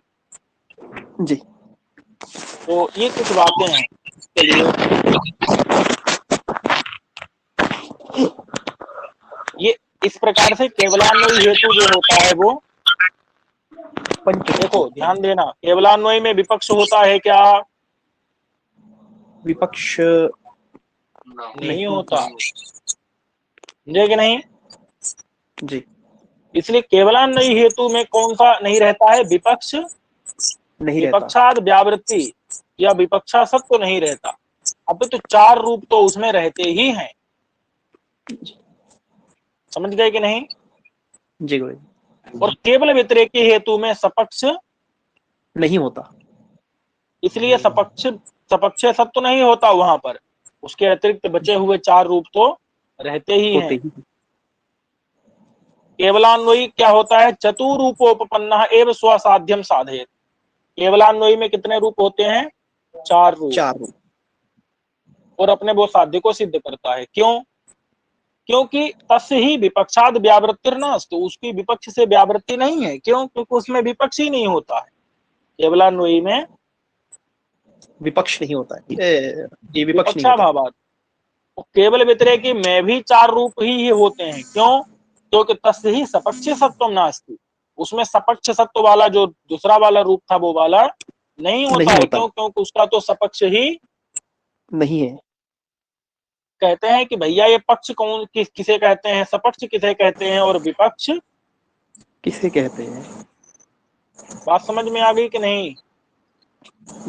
जी। तो ये कुछ बातें हैं इसके लिए। ये इस प्रकार से केवलान्वयी हेतु जो होता है वो, देखो ध्यान देना, केवलान्वयी में विपक्ष होता है क्या? विपक्ष नहीं होता, समझे कि नहीं? जी। इसलिए केवलान्वयी हेतु में कौन सा नहीं रहता है? विपक्ष नहीं रहता। विपक्षाद व्यावृत्ति या विपक्षा सत्व नहीं रहता। अब तो चार रूप तो उसमें रहते ही हैं, समझ गए कि नहीं? जी गुरु। और केवल व्यतिरेकी हेतु में सपक्ष नहीं होता, इसलिए सपक्ष सत्व नहीं होता वहां पर, उसके अतिरिक्त बचे हुए चार रूप तो रहते ही हैं। केवलान्वयी क्या होता है? चतुरूपोपपन्नः एव स्वसाध्यम साधयेत्। केवलान्वयी में कितने रूप होते हैं? 4 रूप। 4 रूप। और अपने वो साध्य को सिद्ध करता है। क्यों? क्योंकि तस्य ही विपक्षाद व्यावृत्तिर्नास्तु, उसकी विपक्ष से व्यावृत्ति नहीं है। क्यों? क्योंकि उसमें विपक्ष ही नहीं होता है। केवलान्वयी में विपक्ष नहीं होता है, ये विपक्ष नहीं होता। विपक्षाभावात्। केवल व्यतिरेकी में भी 4 रूप ही होते हैं। क्यों? क्योंकि तस्य ही सपक्ष सत्वम नास्ति, उसमें सपक्ष सत्व वाला जो दूसरा वाला रूप था वो वाला नहीं होता है। क्यों? क्योंकि उसका तो सपक्ष ही नहीं है। कहते हैं कि भैया ये पक्ष कौन किसे कहते हैं, सपक्ष किसे कहते हैं और विपक्ष किसे कहते हैं? बात समझ में आ गई कि नहीं?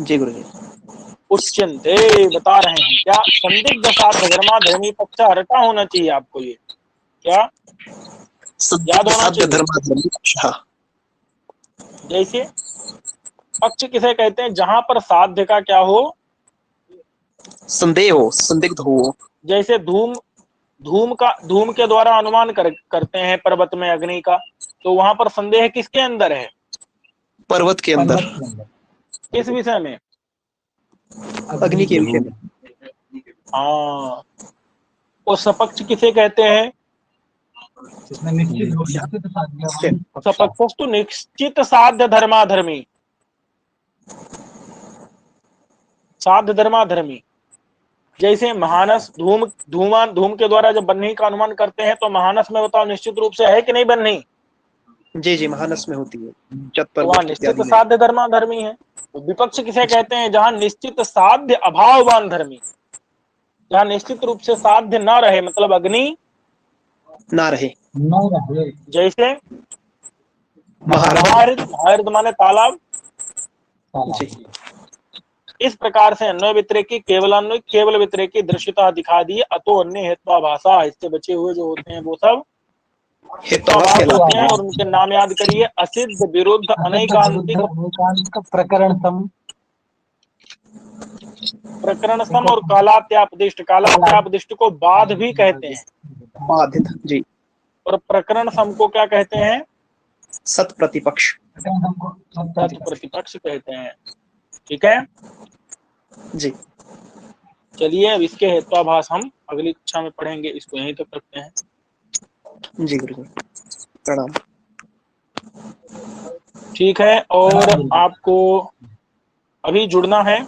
जी गुरुजी। उच्यन्ते बता रहे हैं क्या? संदिग्ध साध्य धर्माधर्मी पक्ष हरता होना चाहिए आपको। ये क्या याद होना चाहिए? धर्माधर्मी पक्ष। जैसे पक्ष किसे कहते हैं? जहां पर साध्य का क्या हो? संदेह हो, संदिग्ध हो। जैसे धूम के द्वारा अनुमान करते हैं पर्वत में अग्नि का, तो वहां पर संदेह किसके अंदर है? पर्वत के अंदर। किस विषय में? अग्नि के विषय में। हाँ। और सपक्ष किसे कहते हैं? सपक्ष तो निश्चित साध्य धर्माधर्मी, साध्य धर्माधर्मी। जैसे महानस धूम के द्वारा जब बन्ही का अनुमान करते हैं तो महानस में बताओ निश्चित रूप से है कि नहीं बन्ही? जी जी, महानस में होती है। तो वहां निश्चित साध्य धर्माधर्मी है। तो विपक्ष किसे कहते हैं? जहां निश्चित साध्य अभाववान धर्मी, जहां निश्चित रूप से साध्य न रहे, मतलब अग्नि ना रहे। जैसे महारथ माने तालाब। जी। इस प्रकार से अन्वय व्यतिरेकी केवलान्वय केवल व्यतिरेकी दृश्यता दिखा दी। अतो अन्य हेत्वाभाषा, इससे बचे हुए जो होते हैं वो सब हेत्वाभास होते हैं। और उनके नाम याद करिए। असिद्ध, विरुद्ध, अनैकांतिक, प्रकरण सम और कालात्यापदिष्ट। कालात्यापदिष्ट को बाध भी कहते हैं, बाधित। जी। और प्रकरण सम को क्या कहते हैं? सत प्रतिपक्ष। सत प्रतिपक्ष कहते हैं। ठीक है जी। चलिए अब इसके हेत्वाभास हम अगली कक्षा में पढ़ेंगे। इसको यहीं तक रखते हैं। जी गुरु जी, प्रणाम। ठीक है। और आपको अभी जुड़ना है